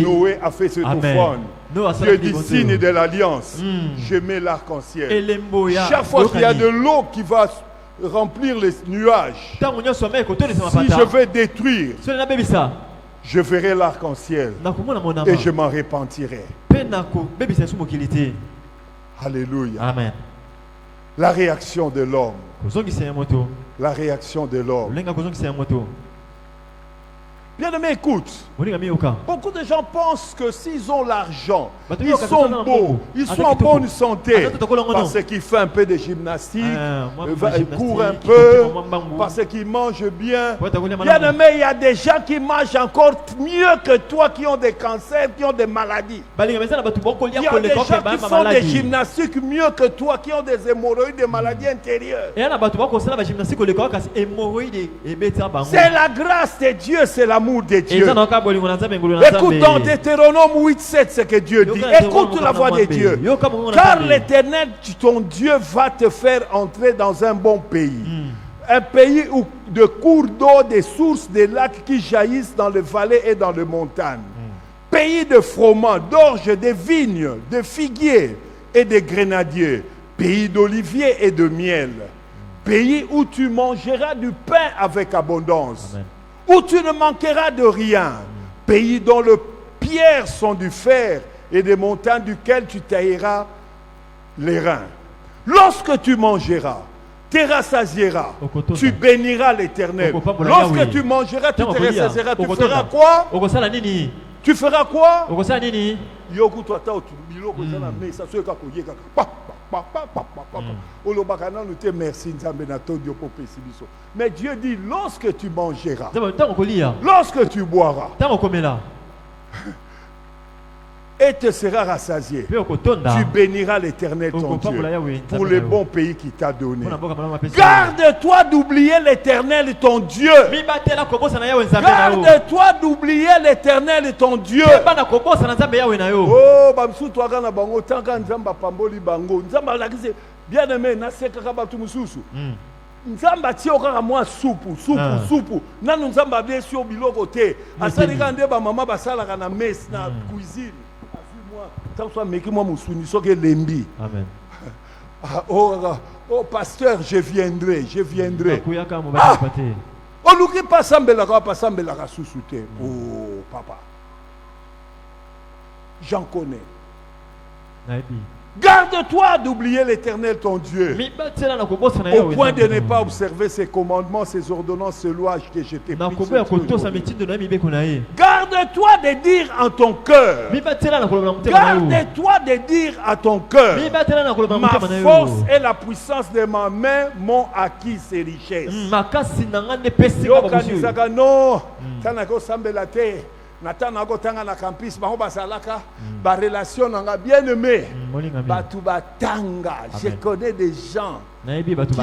Noé a fait cette offrande. Dieu dit, signe de l'alliance, je mets l'arc-en-ciel. Chaque fois qu'il y a de l'eau qui va remplir les nuages, si je vais détruire, je verrai l'arc-en-ciel et je m'en repentirai. Alléluia. Amen. La réaction de l'homme. La réaction de l'homme. Bien-aimé, écoute. Beaucoup de gens pensent que s'ils ont l'argent, ils sont beaux, ils sont en bonne santé, parce qu'ils font un peu de gymnastique, ils courent un peu, parce qu'ils mangent bien. Bien-aimé, il y a des gens qui mangent encore mieux que toi, qui ont des cancers, qui ont des maladies. Il y a des gens qui font des gymnastiques mieux que toi, qui ont des hémorroïdes, des maladies intérieures. C'est la grâce de Dieu, c'est l'amour de Dieu. Écoute dans Deutéronome 8:7 ce que Dieu dit. Écoute la voix de Dieu. Car l'Éternel, ton Dieu, va te faire entrer dans un bon pays. Un pays où de cours d'eau, des sources, des lacs qui jaillissent dans les vallées et dans les montagnes. Pays de froment, d'orge, de vignes, de figuiers et de grenadiers. Pays d'oliviers et de miel. Pays où tu mangeras du pain avec abondance. Amen. Où tu ne manqueras de rien. Pays dont les pierres sont du fer et des montagnes duquel tu tailleras les reins. Lorsque tu mangeras, tu rassasieras, tu béniras l'Éternel. Lorsque tu mangeras, tu te rassasieras. Tu feras quoi? Tu feras quoi? Mais Dieu dit, lorsque tu mangeras, lorsque tu boiras, et te sera rassasié, tu béniras l'Éternel ton Dieu pour le bon pays qu'il t'a donné. Garde-toi d'oublier l'Éternel ton Dieu. Garde-toi d'oublier l'Éternel ton Dieu. Oh, bien aimé, Nzamba tiokaka mwa soupu nanu nzamba biesi biloko te asalika nde ba mama basalaka na messe na cuisine moi tant soit meki moi musuni soke lembi. Amen. Oh pasteur, je viendrai. Oluki pasambelaka susu te. Oh papa, j'en connais. Garde-toi d'oublier l'Éternel ton Dieu, au point de ne pas observer ses commandements, ses ordonnances, ses lois que je t'ai prises. Garde-toi de dire en ton cœur, garde-toi de dire à ton cœur, ma force et la puissance de ma main m'ont acquis ces richesses. Natana kotanga na campus bango basalaka ba relation nanga bien aimé batu batanga. Je connais des gens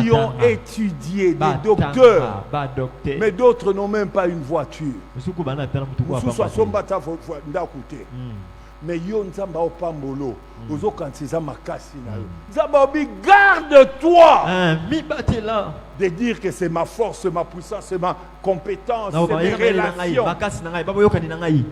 qui ont étudié, des docteurs, mais d'autres n'ont même pas une voiture. Mais yo nzamba opambolo. Ozo kantiza makasi na yo. Nzamba obi garde-toi Mi batela. de dire que c'est ma force, c'est ma puissance, c'est ma compétence, Na c'est mes relations. makasi na ngai babo yokani na ngai.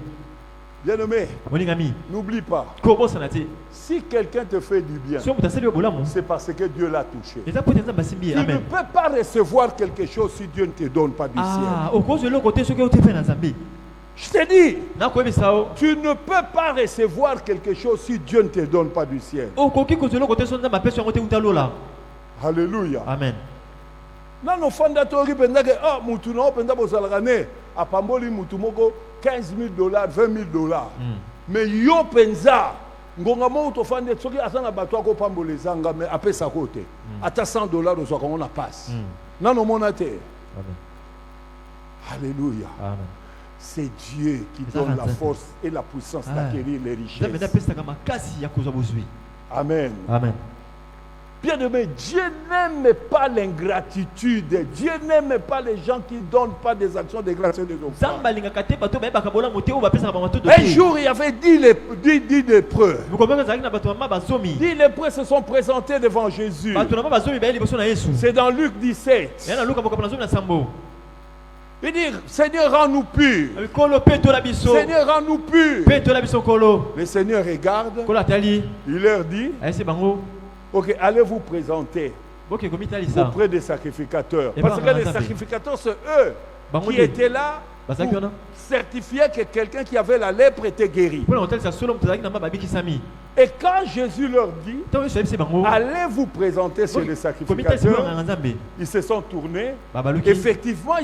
Bien-aimé, Moningami. n'oublie pas, Kobo sanati. si quelqu'un te fait du bien, So mutasali obolamu. c'est parce que Dieu l'a touché. Eza pote nzamba simbi. Tu ne Amen. peux pas recevoir quelque chose si Dieu ne te donne pas du ciel. Ah, au cause de l'autre côté ce que tu fais dans Zambie. Je te dis, Na koyebi sao. tu ne peux pas recevoir quelque chose si Dieu ne te donne pas du ciel. Au koki cause de l'autre côté son nzamba peso ngote utalola. Alléluia. Amen. Nano fondatori penza que oh mutu no penza bozalakane apamboli mutu moko $15,000, $20,000. Mais yo penza ngonga mo to fande soki asana bato ko pambola zanga mais apesa kote. Ata $100 ozwa on a passe. Nano monate. Amen. Alléluia. Amen. C'est Dieu qui donne la force et la puissance d'acquérir les Nzambe richesses. napesa kama kasi ya kozwa bozwi. Amen. Amen. Bien-aimé, Dieu n'aime pas l'ingratitude. Dieu n'aime pas les gens qui ne donnent pas des actions de grâce et de offrande. Zamba lingaka te bato ba bakabola mote o bapesa ba mato do. Un jour, il y avait 10 lépreux. Vous comprenez zaki na bato mama bazomi. 10 lépreux se sont présentés devant Jésus. Bato na bazomi ba liboso na Yesu. C'est dans Luc 17. Ya na luka bokapa na zomi na sambo. Il dit, Seigneur, rends-nous purs. Kolo peto la biso. Seigneur, rends-nous purs. Peto la biso kolo. Le Seigneur regarde. Kolo atali. Il leur dit, Ayese bango. ok, allez vous présenter Boke komita lisa. auprès des sacrificateurs. Et Parce ben, que on les a sacrificateurs, c'est eux Bango qui de- étaient là Basaki pour wana. certifier que quelqu'un qui avait la lèpre était guéri. Pour l'hôtel ça solo mtazaki na babiki sami. Et quand Jésus leur dit, Tant Yesu ayebisi bango. allez vous présenter sur les Komita sima sacrificateurs, na nzambe. ils se sont tournés. Babaluki. Effectivement,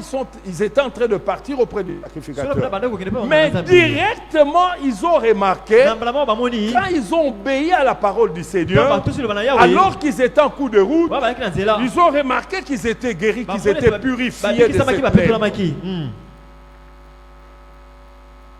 ils étaient en train de partir auprès des Solo na sacrificateurs. banda ko kende pa Mais nzambe. directement, ils ont remarqué, Na mbala mo bamoni. quand ils ont obéi à la parole du Seigneur, Bato silo bana yawe. alors qu'ils étaient en cours de route, Ba balaki na nzela. ils ont remarqué qu'ils étaient guéris, qu'ils étaient purifiés de Babiki samaki cette ba peto la lèpre. maki.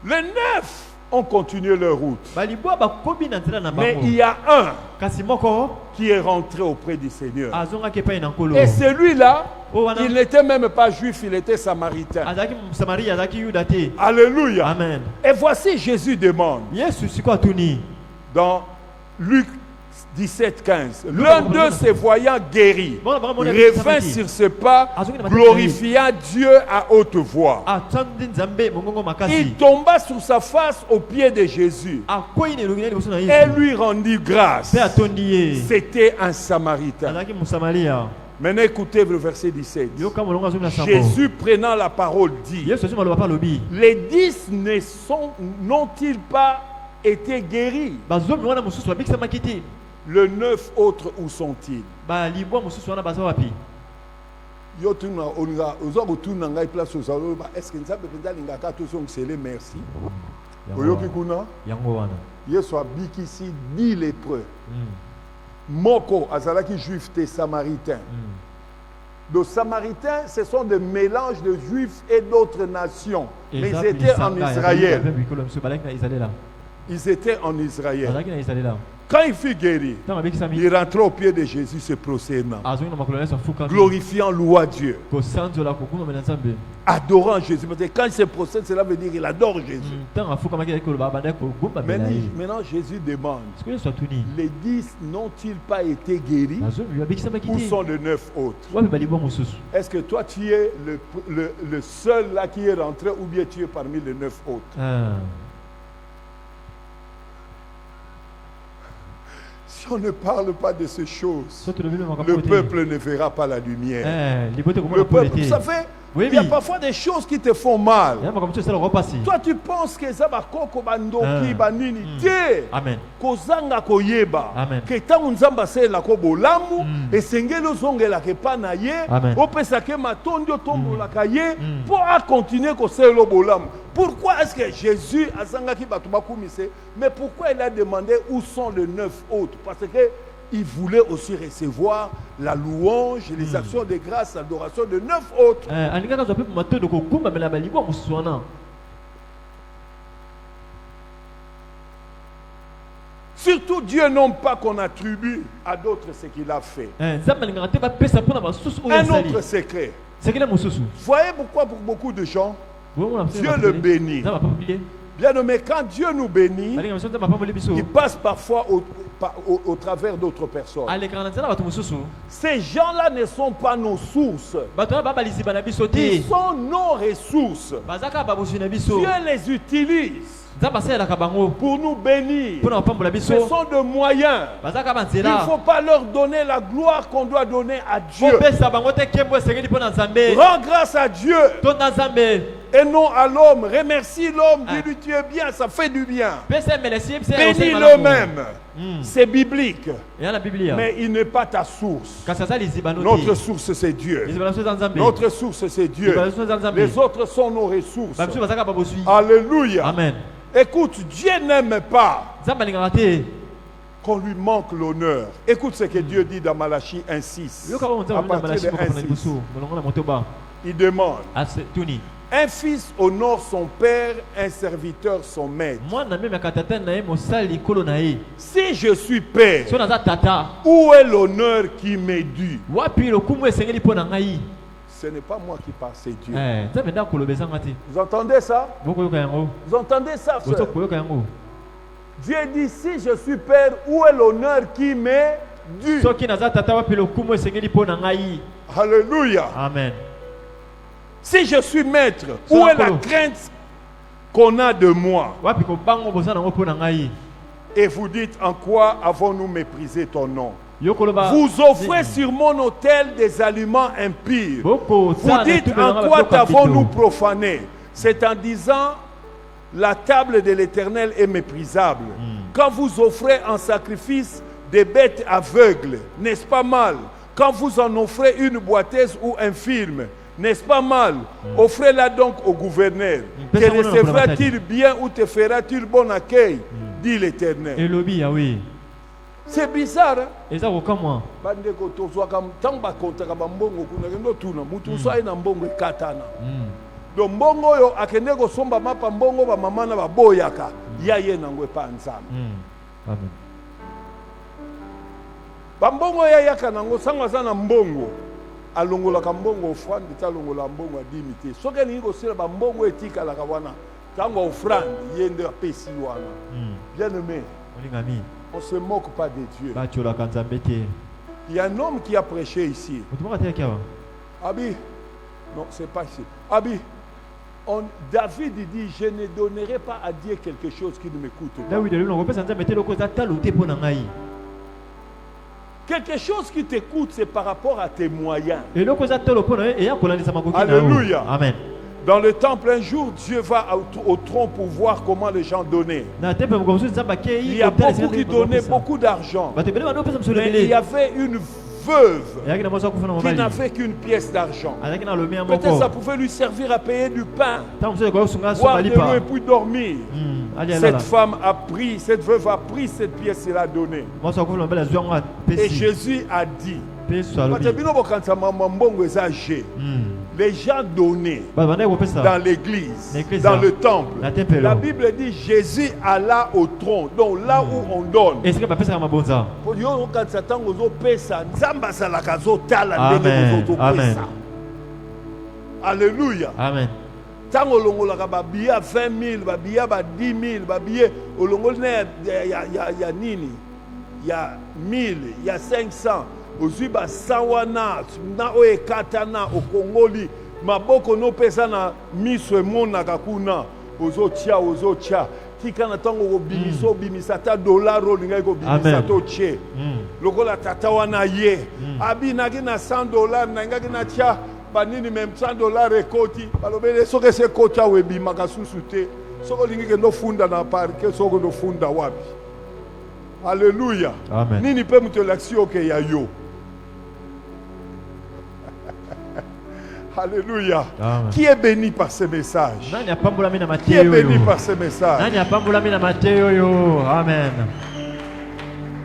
Les 9 ont continué leur route. Balibwa ba kobi na nzela na Mais bango. il y a un Kasi moko qui est rentré auprès du Seigneur. azonga ke pa na nkolo. Et celui-là, Oh, wana. il n'était même pas juif, il était samaritain. Azaki Samaria azaki Yuda te. Alléluia. Amen. Et voici Jésus demande Yesu siko tuni. dans Luc 17, 15. L'un d'eux se voyant guéri revint sur ses pas, glorifiant Dieu à haute voix. Atandi nzambe mongongo makasi. Il tomba sur sa face aux pieds de Jésus Akoyi ne longina liboso na et Yesu. lui rendit grâce. Pe atondi ye. C'était un Samaritain. Azaki Musamaria. Maintenant écoutez le verset 17. Yoka molongo azomi na sambo. Jésus prenant la parole dit, Yesu azoma loba pa lobi. les 10 n'ont-ils pas été guéris? Bazomi wana mususu babikisa makiti. Le 9 autres, où sont-ils? Ba libwa mususu wana baza wapi? Yo tuna onga ozo kutuna ngai place ozalo ba est-ce que nzambe penza lingaka to songele merci. Oyoki kuna Yango wana. Yesu abikisi 10 lépreux. Moko azalaki juif te samaritain. Les Samaritains, ce sont des mélanges de juifs et d'autres nations. Mais ils étaient en Israël. Ils étaient en Israël. Quand il fut guéri, il rentrait au pied de Jésus se prosternant, glorifiant, louant Dieu, adorant Jésus. Parce que quand il se prosterne, cela veut dire qu'il adore Jésus. Maintenant, Jésus demande, les 10 n'ont-ils pas été guéris? Où sont les 9 autres? Est-ce que toi tu es le seul là qui est rentré ou bien tu es parmi les 9 autres? Si on ne parle pas de ces choses, le peuple ne verra pas la lumière. Le peuple, vous savez, il y a parfois des choses qui te font mal. Toi, tu penses que ça va koko bandoki banini te. Kozanga koyeba. Que tangu nzamba se la ko bolamu esengeli ozongela ke pana ye, opesa ke matondi otombola ka ye pour continuer ko se lo bolamu. Pourquoi est-ce que Jésus a zangaki batu bakumise, mais pourquoi il a demandé où sont les 9 autres? Parce que il voulait aussi recevoir la louange, les actions de grâce, l'adoration de 9 autres. Surtout, Dieu non pas qu'on attribue à d'autres ce qu'il a fait. Un autre secret. Voyez pourquoi pour beaucoup de gens, Dieu le bénit. Bien aimé, quand Dieu nous bénit, balinga biso nzambe apamboli biso il passe parfois au travers d'autres personnes. alekaka na nzela bato mosusu Ces gens-là ne sont pas nos sources. bato wana babalisiba na biso te Ils sont nos ressources. baza kaka baboswi na biso Dieu les utilise nzambe asalelaka bango pour nous bénir. mpo na kopambola Ce biso sont de moyens. baza kaka Il ne banzela faut pas leur donner la gloire qu'on doit donner à Dieu. kopesa bango te nkembo esengeli mpo na nzambe Rends grâce à Dieu to na nzambe et non à l'homme. Remercie l'homme. Dis-lui tu es bien, ça fait du bien. pesa emelesi ye biso Bénis-le même. C'est biblique. eya na biblia Mais il n'est pas ta source. kasi aza liziba no Notre te source, c'est Dieu. liziba na biso eza nzambe Notre source, c'est Dieu. liziba na biso eza nzambe Les autres sont nos ressources. babiso baza kaka baboswi Alléluia. amen Écoute, Dieu n'aime pas nzambe alingaka te qu'on lui manque l'honneur. Écoute ce que Dieu dit dans Malachie 1,6. yoka ba À nzambe na partir de malashi bokapona 1,6. liboso molongo na motoba Il demande, tuni un fils honore son père, un serviteur son maître. mwana amemaka tata na ye mosali kolo na ye Si je suis père, so naza tata où est l'honneur qui m'est dû? wapi lokumu esengeli mpo na ngai Ce n'est pas moi qui parle, c'est Dieu. nzambe nde akoloba ezanga te Vous entendez ça? bokoyoka yango Vous entendez ça, frère? bozo koyoka yango Dieu dit, si je suis père, où est l'honneur qui m'est dû? soki naza tata wapi lokumu esengeli mpo na ngai Alléluia. amen Si je suis maître, où est la crainte qu'on a de moi? wapi kobango boza nango mpo na ngai Et vous dites, en quoi avons-nous méprisé ton nom? yo koloba Vous offrez sur mon autel des aliments impurs. Vous dites, en quoi t'avons-nous profané? C'est en disant, la table de l'Éternel est méprisable. Quand vous offrez en sacrifice des bêtes aveugles, n'est-ce pas mal? Quand vous en offrez une boiteuse ou infirme, n'est-ce pas mal? Offrez-la donc au gouverneur. Te recevra-t-il bien ou te fera-t-il bon accueil? Dit l'Éternel. elobi yawe C'est bizarre, hein? eza kokamwa Bandeko tozwaka ntango bakontaka bambongo kuna kendo tuna mutu mosu aye na mbongo ekatana. Donc mbongo oyo akende kosomba mapa mbongo bamama na baboyaka ya ye nango epa nzambe. amen Bambongo ya yaka nango sango aza na mbongo alongolaka mbongo ofrande te alongola mbongo adimi te. Soki alingi kosala bambongo etikalaka wana ntango ofrande ye nde apesi wana. Bien aimé, olingami on ne se moque pas de Dieu. batiolaka nzambe te Il y a un homme qui a prêché ici. moto moko ateyaki awa Abi, non, c'est pas ici. Abi, David dit, je ne donnerai pas à Dieu quelque chose qui ne m'écoute pas. dawidi alobi nakopesa nzambe te eloko eza talo te mpo na ngai Quelque chose qui t'écoute, c'est par rapport à tes moyens. eloko eza talo mpo na ye eya kolandisa makoki na Alléluia. yo amen Dans le temple, un jour, Dieu va au tronc pour voir comment les gens donnaient. na temple moko mosusu nzambe akei Il y a beaucoup qui donnaient beaucoup d'argent. bato ebele bana opesa mosolo Mais il y ebele avait une veuve eyaki na mwasi akufa na qui mobali n'avait qu'une pièce d'argent. azalaki na lomi ya Peut-être ça moko pouvait lui servir à payer du pain, ntango mosusu ekoki kosunga so boire de l'eau balipa et puis dormir. ali Cette alala femme a pris, cette veuve a pris cette pièce et l'a donnée. mwasi akufa na mobali azwi yango Et apesi Jésus a dit, mpe yesu parce que alobi bino bokanisa mbongo eza G. Les gens donnaient bato bandaki kopesa dans l'église, L'église, dans hein. le temple. Na temple. La Bible dit Jésus alla au tronc, donc là où on donne. esika bapesaka mabonza Yo okanisa ntango ozopesa nzambe azalaka azotala Amen. ndenge Amen. ozopesa. Alléluia. amen Ntango olongolaka babiye ya 20 000, babiye ya ba 10 000, babiye olongoli na ya nini, ya 1000, ya 500, ozwi ba 100 wana na oyo ekatana okongoli maboko nopesa na miso emonaka kuna ozotia tika na ntango kobimisa obimisa ata dollar olingaki kobimisa to tie lokola tata wana ye abinaki na 100 dollars nangaki na tia banini meme 100 dollars ekoti balobele soki ese ekoti awo ebimaka susu te soki olingi kende ofunda na parke soki ondofunda wapi. Alléluia. Amen. Nini mpe moto elakisi oke ya yo. Alléluia. Amen. Qui est béni par ce message? nani apambolami na Qui est mateyo béni oyo par ce message? nani apambolami na mateyo oyo amen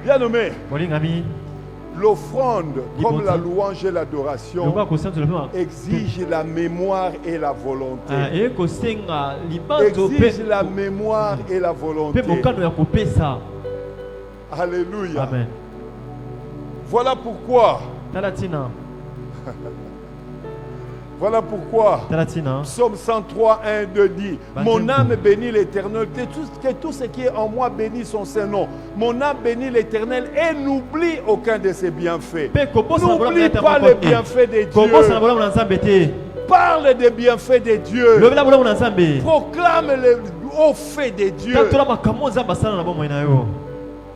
Bien nommé, molingami l'offrande, comme Libonza. la louange et l'adoration, lokola kosanzola mpe exige la mémoire et la volonté. ekosenga libanzo Exige la mémoire et la mpe volonté. mokano ya kopesa Alléluia. amen Voilà pourquoi, tala ntina Voilà pourquoi Talatina. Psaume 103, 1, 2 dit, mon âme bénit l'Éternel, que tout ce qui est en moi bénit son Saint-Nom. Mon âme bénit l'Éternel et n'oublie aucun de ses bienfaits. N'oublie pas les bienfaits de Dieu. Parle des bienfaits de Dieu. Proclame les hauts faits de Dieu.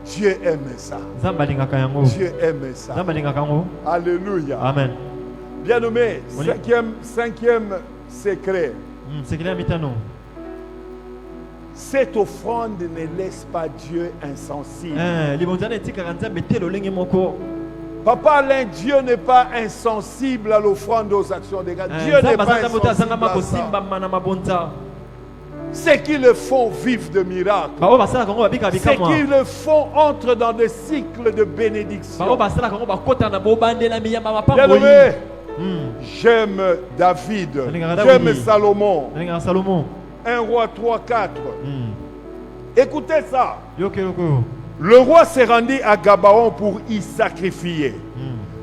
Dieu aime ça. Dieu aime ça. Alléluia. Amen. Bien-aimé, cinquième secret. Cette offrande ne laisse pas Dieu insensible. Papa Alain, Dieu n'est pas insensible à l'offrande aux actions des gars. Dieu n'est pas insensible à ça. Ceux qui le font vivent de miracles. Ceux qui le font entrent dans des cycles de bénédiction. Bien-aimé, j'aime David, j'aime Salomon. 1 roi 3, 4. Écoutez ça. Le roi s'est rendu à Gabaon pour y sacrifier,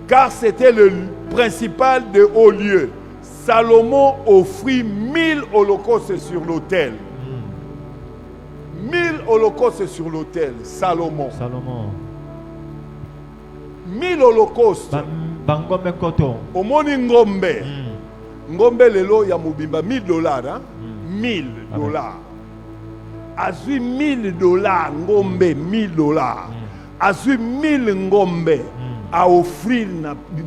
car c'était le principal de hauts lieux. Salomon offrit 1000 holocaustes sur l'autel. 1000 holocaustes sur l'autel, Salomon. 1000 holocaustes. Au moni ngombe. Ngombe lelo ya mubimba $1000, hein? $1000. Azui $1000 ngombe, $1000. Azui 1000 ngombe à offrir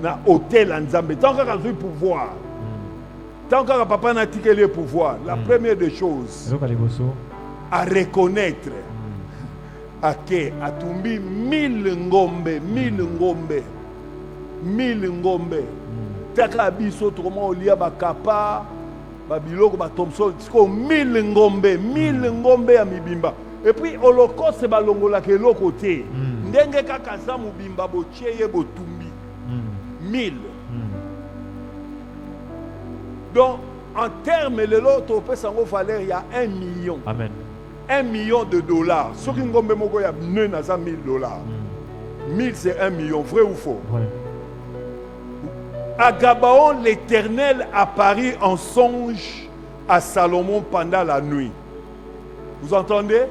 na hôtel en Zambie. Tant qu'à azui pouvoir. Tant que papa n'a tiqué le pouvoir, la première des choses à reconnaître à que à tomber 1000 ngombe, 1000 ngombe. Taka biso autrement olia ba kapa, ba biloko ba Thompson, tiko 1000 ngombe ya mibimba. Et puis holocauste ba longola ke loko te. Ndenge kaka za mubimba bo cheye bo tumbi. 1000. Donc, en termes, le lot, il y a 1 million. Amen. $1 million. Ce qui est $1000. 1000, c'est 1 million. Vrai ou faux? Ouais. À Gabaon, l'Éternel apparut en songe à Salomon pendant la nuit. Vous entendez?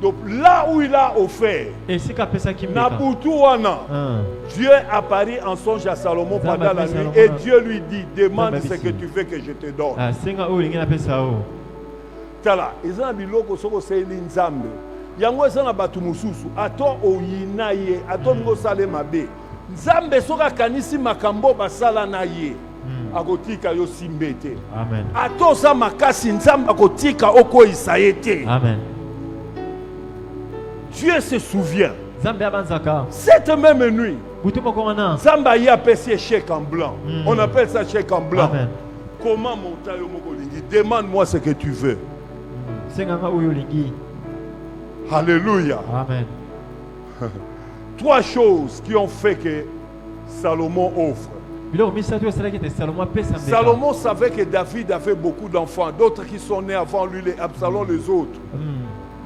Donc là où il a offert, Dieu apparut en songe à Salomon pendant la nuit et Dieu lui dit, demande ce que tu veux que je te donne. Tala, ils ont biloko soko seili nzambe. Yango esana batu mususu, ato oyina ye, ato ngo sale mabe. Nzambe soka kanisi makambo basala na ye. Akotika yo simbete. Amen. Ato sa makasi nzambe akotika oko isayete. Amen. Dieu se souvient. Cette même nuit, Zamba y a passé chèque en blanc. On appelle ça chèque en blanc. Amen. Comment monter au Mokoligi? Demande-moi ce que tu veux. Alléluia. Amen. 3 choses qui ont fait que Salomon offre. Salomon savait que David avait beaucoup d'enfants, d'autres qui sont nés avant lui, les Absalom, les autres.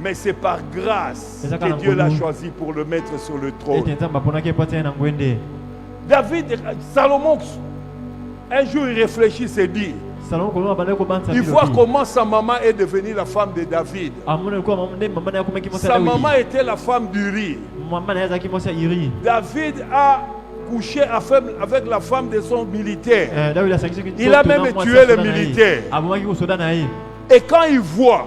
Mais c'est par grâce que Dieu l'a choisi pour le mettre sur le trône. Salomon, un jour il réfléchit, s'est dit, il voit comment sa maman est devenue la femme de David. Sa maman était la femme d'Uri. David a couché avec la femme de son militaire. Il a même tué le militaire. Et quand il voit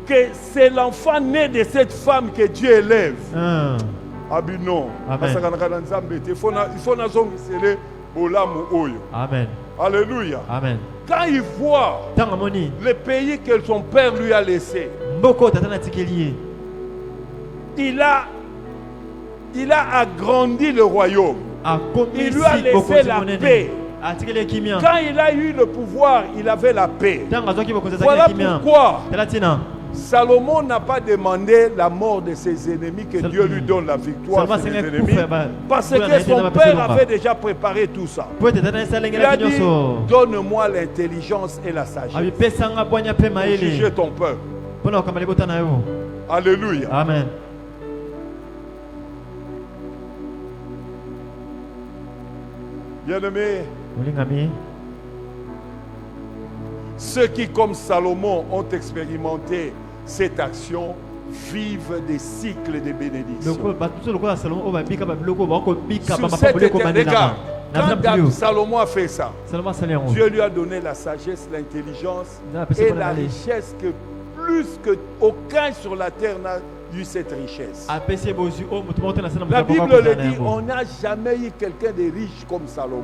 que c'est l'enfant né de cette femme que Dieu élève. Amen. Alléluia. Amen. Quand il voit le pays que son père lui a laissé, il a agrandi le royaume. Il lui a laissé la paix. Quand il a eu le pouvoir, il avait la paix. Voilà pourquoi Salomon n'a pas demandé la mort de ses ennemis, que Dieu lui donne la victoire sur ses ennemis, parce que son père avait déjà préparé tout ça. Il a dit, donne-moi l'intelligence et la sagesse pour juger ton peuple. Alléluia. Amen. Bien-aimés, Olingami. ceux qui, comme Salomon, ont expérimenté cette action, vivent des cycles de bénédiction. Sur cette éternité, quand Salomon a fait ça, Dieu lui a donné la sagesse, l'intelligence et la richesse que plus que aucun sur la terre n'a eu cette richesse. La Bible le dit, on n'a jamais eu quelqu'un de riche comme Salomon.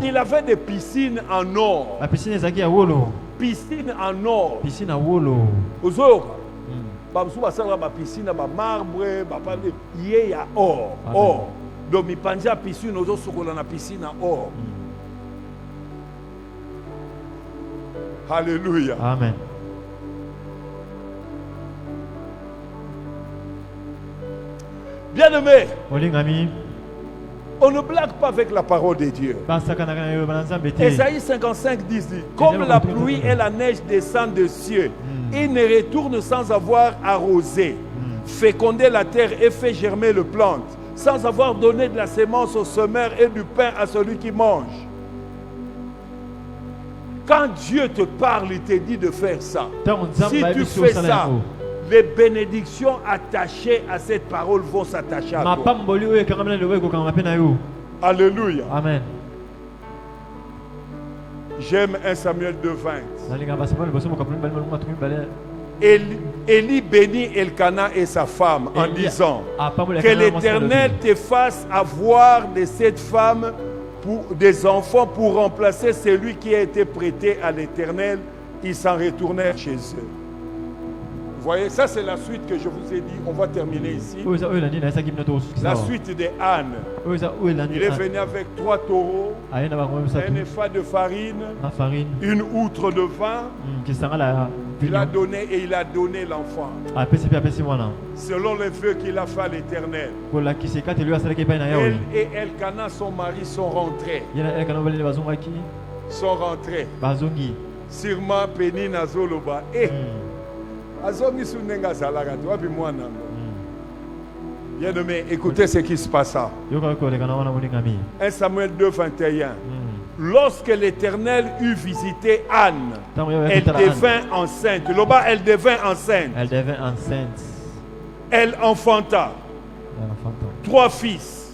Il avait des piscines en or. Piscine en or. Ozoyoka. Bamusu basala ba piscine ba marbre, ba pande yé ya or. Or. Donc mi panja piscine ozo sokola na piscine en or. Alléluia. Amen. Bien-aimé, Olingami. on ne blague pas avec la parole de Dieu. Ésaïe 55 dit, comme la pluie et la neige descendent des cieux, il ne retourne sans avoir arrosé, fécondé la terre et fait germer le plante, sans avoir donné de la sémence au semeur et du pain à celui qui mange. Quand Dieu te parle, il te dit de faire ça. Si tu fais ça, les bénédictions attachées à cette parole vont s'attacher à toi. Alléluia. Amen. J'aime 1 Samuel 2:20. Élie bénit Elkana et sa femme en disant que l'Éternel te fasse avoir de cette femme des enfants pour remplacer celui qui a été prêté à l'Éternel. Ils s'en retournèrent chez eux. Vous voyez, ça c'est la suite que je vous ai dit. On va terminer ici. La suite de Anne. Il est venu avec 3 taureaux, un épha de farine, une outre de vin. Il a donné et il a donné l'enfant. Selon les vœux qu'il a fait à l'Éternel. Elle et Elkana, son mari, sont rentrés. Sûrement Pénina Zoloba. Bien-aimé, écoutez ce qui se passa. 1 Samuel 2:21. Lorsque l'Éternel eut visité Anne, elle devint enceinte. Là-bas, elle devint enceinte. Elle enfanta 3 fils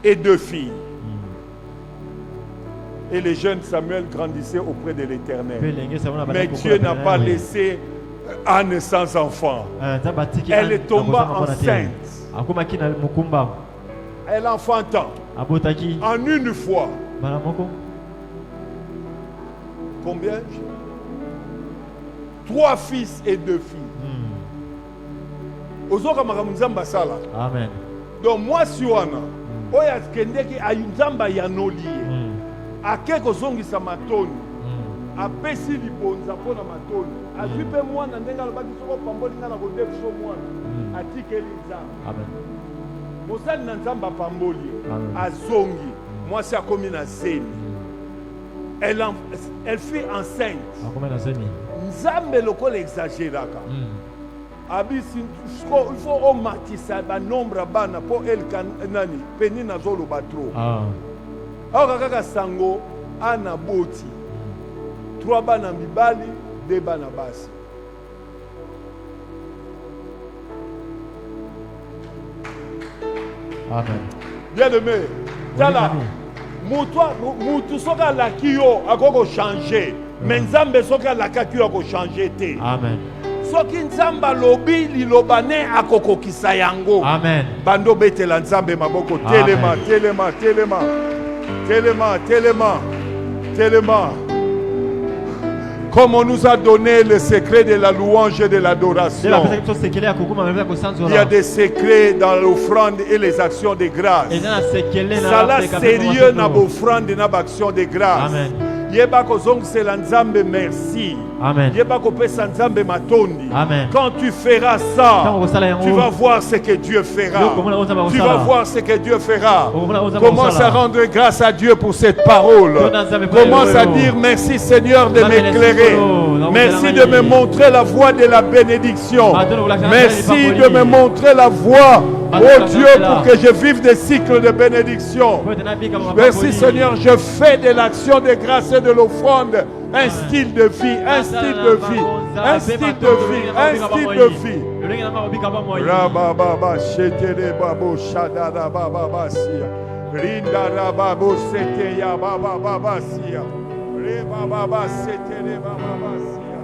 et 2 filles. Et les jeunes Samuel grandissaient auprès de l'Éternel. Mais Dieu n'a pas laissé Anne sans enfant. Elle est tombée enceinte. Elle enfanta en une fois. Combien? 3 fils et 2 filles. Amen. Donc moi si wana oya kendeki ayunzamba ya noli akeko zongisa matoni apesi libonza pona matoni azipe mwana ndenga lobaki soko pamboli ngana ko defso mwana atikeli nzamba. Amen. Mosali na nzamba pamboli azongi mwasi akomi na zemi. Elle fut enceinte. Nzambe lokola exagéraka. Abisi il faut omatisa ba nombre bana po nani Penina zolo batro. Alors kaka sango ana boti 3 bana mibali 2 bana basi. Amen. Bien-aimé, tala mutu soka la kiyo akoko changer, mais nzambe soka la kiyo akoko changer te. Amen. Soki nzamba lobi lilobane akokokisa yango. Amen. Bando betela nzambe maboko telema telema telema telema telema telema. Comme on nous a donné le secret de la louange et de l'adoration, il y a des secrets dans l'offrande et les actions de grâce. Ça l'a sérieux dans l'offrande et dans l'action de grâce. Merci. Amen. Amen. Quand tu feras ça, tu vas voir ce que Dieu fera. Tu vas voir ce que Dieu fera. Commence à rendre grâce à Dieu pour cette parole. Commence à dire merci Seigneur de m'éclairer. Merci de me montrer la voie de la bénédiction. Merci de me montrer la voie Oh Dieu, pour que je vive des cycles de bénédiction. Merci Seigneur, je fais de l'action de grâce et de l'offrande un style de vie, un style de vie, un style de vie, un style de vie. Rababa shetele babo shadada baba sia. Rinda rababo sete ya baba sia. Reba baba setele baba sia.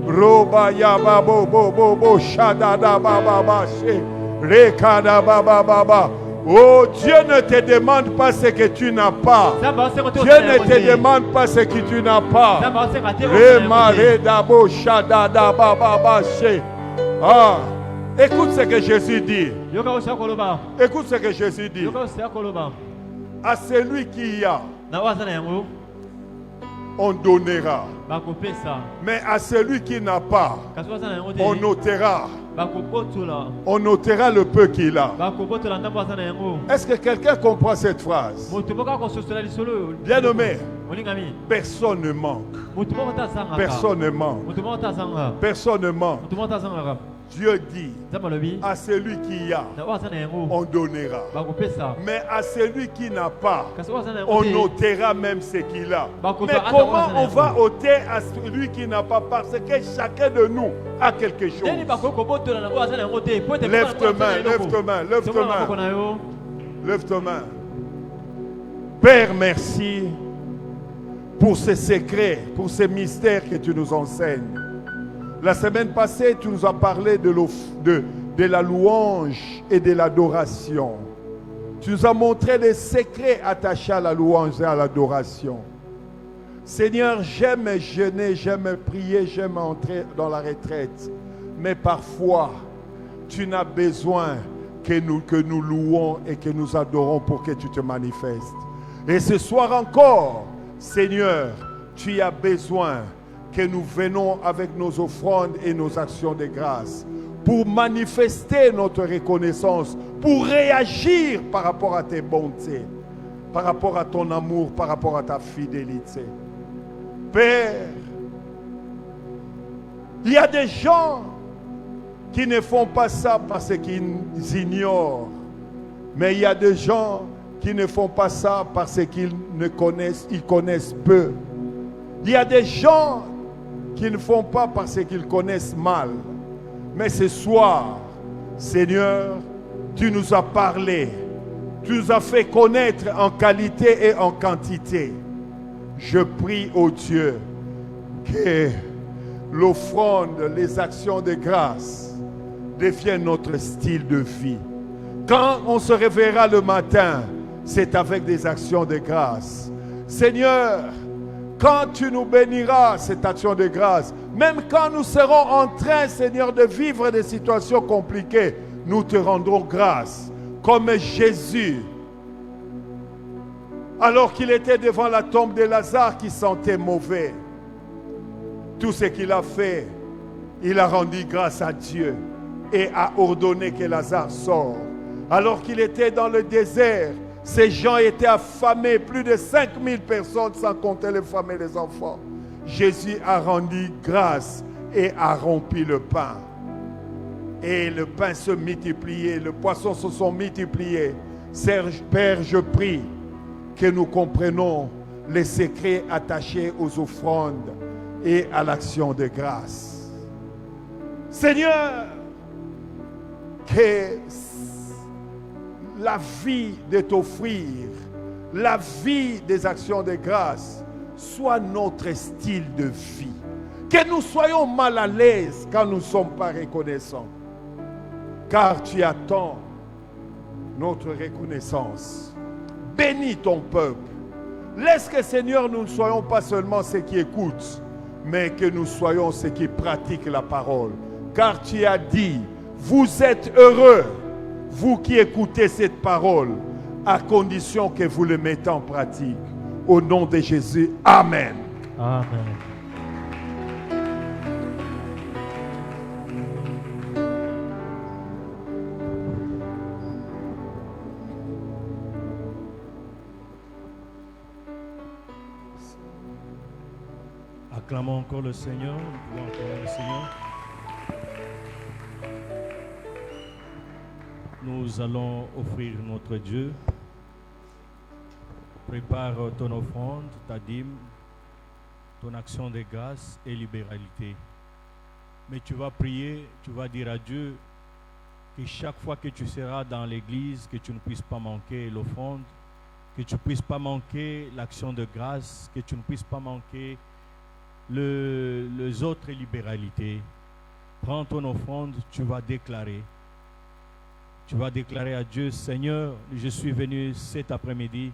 Roba ya babo bobo shadada baba she. Rekada baba. Oh, Dieu ne te demande pas ce que tu n'as pas. Dieu ne te demande pas ce que tu n'as pas. Ah, écoute ce que Jésus dit. Écoute ce que Jésus dit. À celui qui y a, on donnera. Mais à celui qui n'a pas, on notera. On notera le peu qu'il a. Est-ce que quelqu'un comprend cette phrase? Bien-aimé, personne ne manque. Personne ne manque. Personne ne manque. Dieu dit, à celui qui y a, on donnera. Mais à celui qui n'a pas, on notera même ce qu'il a. Mais comment on va ôter à celui qui n'a pas? Parce que chacun de nous a quelque chose. Lève ta main, lève ta main, lève ta main. Lève ta main. Père, merci pour ces secrets, pour ces mystères que tu nous enseignes. La semaine passée, tu nous as parlé de la louange et de l'adoration. Tu nous as montré les secrets attachés à la louange et à l'adoration. Seigneur, j'aime jeûner, j'aime prier, j'aime entrer dans la retraite. Mais parfois, tu n'as besoin que nous louons et que nous adorons pour que tu te manifestes. Et ce soir encore, Seigneur, tu as besoin que nous venons avec nos offrandes et nos actions de grâce pour manifester notre reconnaissance, pour réagir par rapport à tes bontés, par rapport à ton amour, par rapport à ta fidélité. Père, il y a des gens qui ne font pas ça parce qu'ils ignorent, mais il y a des gens qui ne font pas ça parce qu'ils connaissent peu. Il y a des gens qui ne font pas parce qu'ils connaissent mal. Mais ce soir, Seigneur, tu nous as parlé, tu nous as fait connaître en qualité et en quantité. Je prie au Dieu que l'offrande, les actions de grâce deviennent notre style de vie. Quand on se réveillera le matin, c'est avec des actions de grâce. Seigneur, quand tu nous béniras, cette action de grâce, même quand nous serons en train, Seigneur, de vivre des situations compliquées, nous te rendrons grâce. Comme Jésus, alors qu'il était devant la tombe de Lazare qui sentait mauvais, tout ce qu'il a fait, il a rendu grâce à Dieu et a ordonné que Lazare sorte. Alors qu'il était dans le désert, ces gens étaient affamés, plus de 5000 personnes, sans compter les femmes et les enfants. Jésus a rendu grâce et a rompu le pain. Et le pain se multipliait, le poisson se sont multipliés. Père, je prie que nous comprenions les secrets attachés aux offrandes et à l'action de grâce. Seigneur, que la vie de t'offrir, la vie des actions de grâce soit notre style de vie. Que nous soyons mal à l'aise quand nous ne sommes pas reconnaissants. Car tu attends notre reconnaissance. Bénis ton peuple. Laisse que, Seigneur, nous ne soyons pas seulement ceux qui écoutent, mais que nous soyons ceux qui pratiquent la parole. Car tu as dit, vous êtes heureux, vous qui écoutez cette parole, à condition que vous le mettez en pratique. Au nom de Jésus, Amen. Amen. Acclamons encore le Seigneur. Nous pouvons acclamer le Seigneur. Nous allons offrir notre Dieu. Prépare ton offrande, ta dîme, ton action de grâce et libéralité. Mais tu vas prier, tu vas dire à Dieu que chaque fois que tu seras dans l'église, que tu ne puisses pas manquer l'offrande, que tu ne puisses pas manquer l'action de grâce, que tu ne puisses pas manquer les autres libéralités. Prends ton offrande, tu vas déclarer. Tu vas déclarer à Dieu, Seigneur, je suis venu cet après-midi.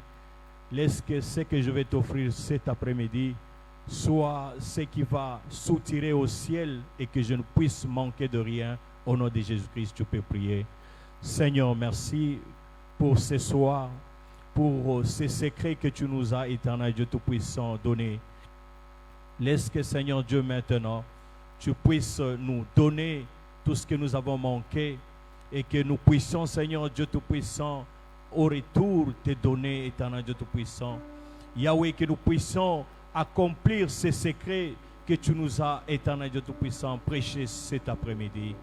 Laisse que ce que je vais t'offrir cet après-midi soit ce qui va soutirer au ciel et que je ne puisse manquer de rien. Au nom de Jésus-Christ, tu peux prier. Seigneur, merci pour ce soir, pour ces secrets que tu nous as, éternel Dieu Tout-Puissant, donnés. Laisse que, Seigneur Dieu, maintenant, tu puisses nous donner tout ce que nous avons manqué et que nous puissions, Seigneur Dieu Tout-Puissant, au retour te donner, éternel Dieu Tout-Puissant. Yahweh, que nous puissions accomplir ces secrets que tu nous as, éternel Dieu Tout-Puissant, prêchés cet après-midi.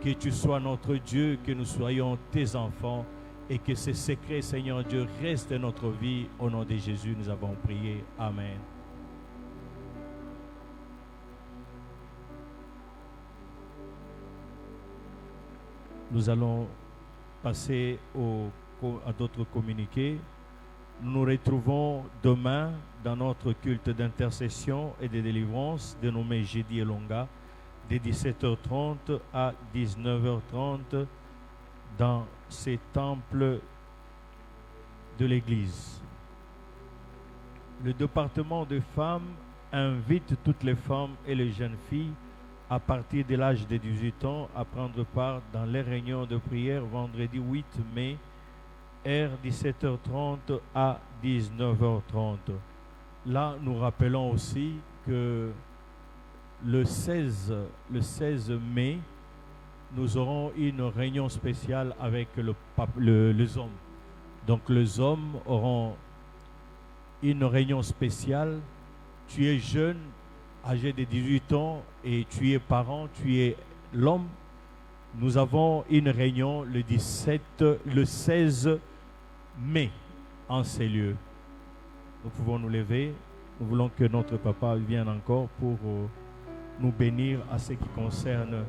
Que tu sois notre Dieu, que nous soyons tes enfants et que ces secrets, Seigneur Dieu, restent dans notre vie. Au nom de Jésus, nous avons prié. Amen. Nous allons passer à d'autres communiqués. Nous nous retrouvons demain dans notre culte d'intercession et de délivrance dénommé Jeudi Elonga de 17h30 à 19h30 dans ces temples de l'Église. Le département des femmes invite toutes les femmes et les jeunes filles à partir de l'âge de 18 ans à prendre part dans les réunions de prière vendredi 8 mai, heure 17h30 à 19h30. Là, nous rappelons aussi que le 16 mai, nous aurons une réunion spéciale avec les hommes. Donc les hommes auront une réunion spéciale. Tu es jeune, âgé de 18 ans, et tu es parent, tu es l'homme. Nous avons une réunion le 16 mai en ces lieux. Nous pouvons nous lever. Nous voulons que notre papa vienne encore pour nous bénir à ce qui concerne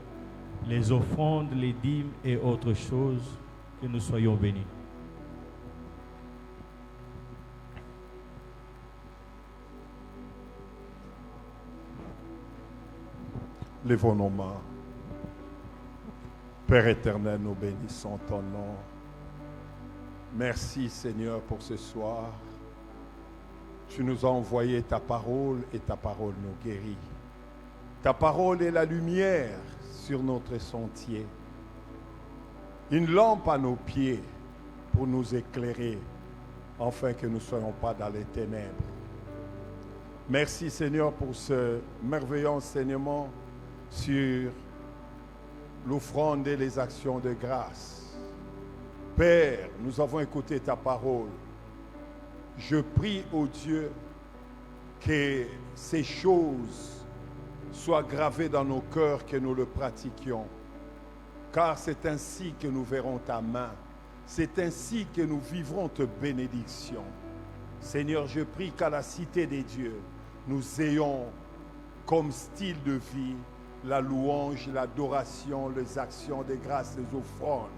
les offrandes, les dîmes et autres choses. Que nous soyons bénis. Lèvons nos mains. Père éternel, nous bénissons ton nom. Merci Seigneur pour ce soir. Tu nous as envoyé ta parole et ta parole nous guérit. Ta parole est la lumière sur notre sentier. Une lampe à nos pieds pour nous éclairer, afin que nous ne soyons pas dans les ténèbres. Merci Seigneur pour ce merveilleux enseignement sur l'offrande et les actions de grâce. Père, nous avons écouté ta parole. Je prie au Dieu que ces choses soient gravées dans nos cœurs, que nous le pratiquions. Car c'est ainsi que nous verrons ta main. C'est ainsi que nous vivrons ta bénédiction. Seigneur, je prie qu'à la cité des dieux, nous ayons comme style de vie la louange, l'adoration, les actions de grâce, les offrandes.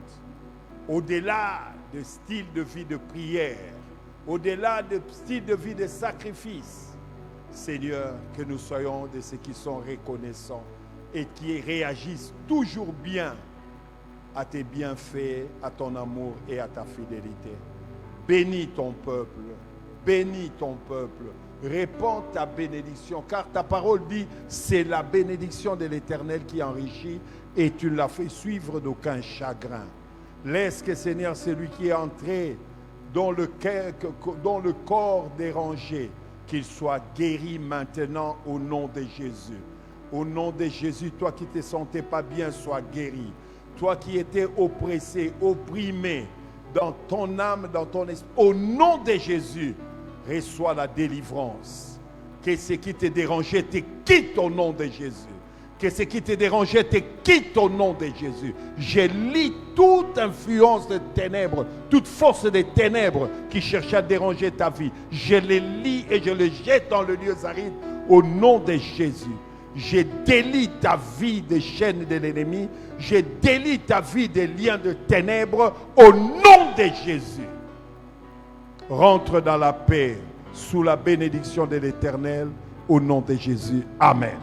Au-delà de style de vie de prière, au-delà de style de vie de sacrifice, Seigneur, que nous soyons de ceux qui sont reconnaissants et qui réagissent toujours bien à tes bienfaits, à ton amour et à ta fidélité. Bénis ton peuple, bénis ton peuple. Répands ta bénédiction, car ta parole dit, c'est la bénédiction de l'Éternel qui enrichit et tu l'as fait suivre d'aucun chagrin. Laisse que, Seigneur, celui qui est entré dans le corps dérangé, qu'il soit guéri maintenant au nom de Jésus. Au nom de Jésus, toi qui ne te sentais pas bien, sois guéri. Toi qui étais oppressé, opprimé dans ton âme, dans ton esprit, au nom de Jésus, reçois la délivrance. Que ce qui te dérangeait te quitte au nom de Jésus. Que ce qui te dérangeait te quitte au nom de Jésus. Je lis toute influence de ténèbres, toute force des ténèbres qui cherchait à déranger ta vie. Je les lis et je les jette dans le lieu aride au nom de Jésus. Je délie ta vie des chaînes de l'ennemi. Je délie ta vie des liens de ténèbres au nom de Jésus. Rentre dans la paix sous la bénédiction de l'Éternel au nom de Jésus. Amen.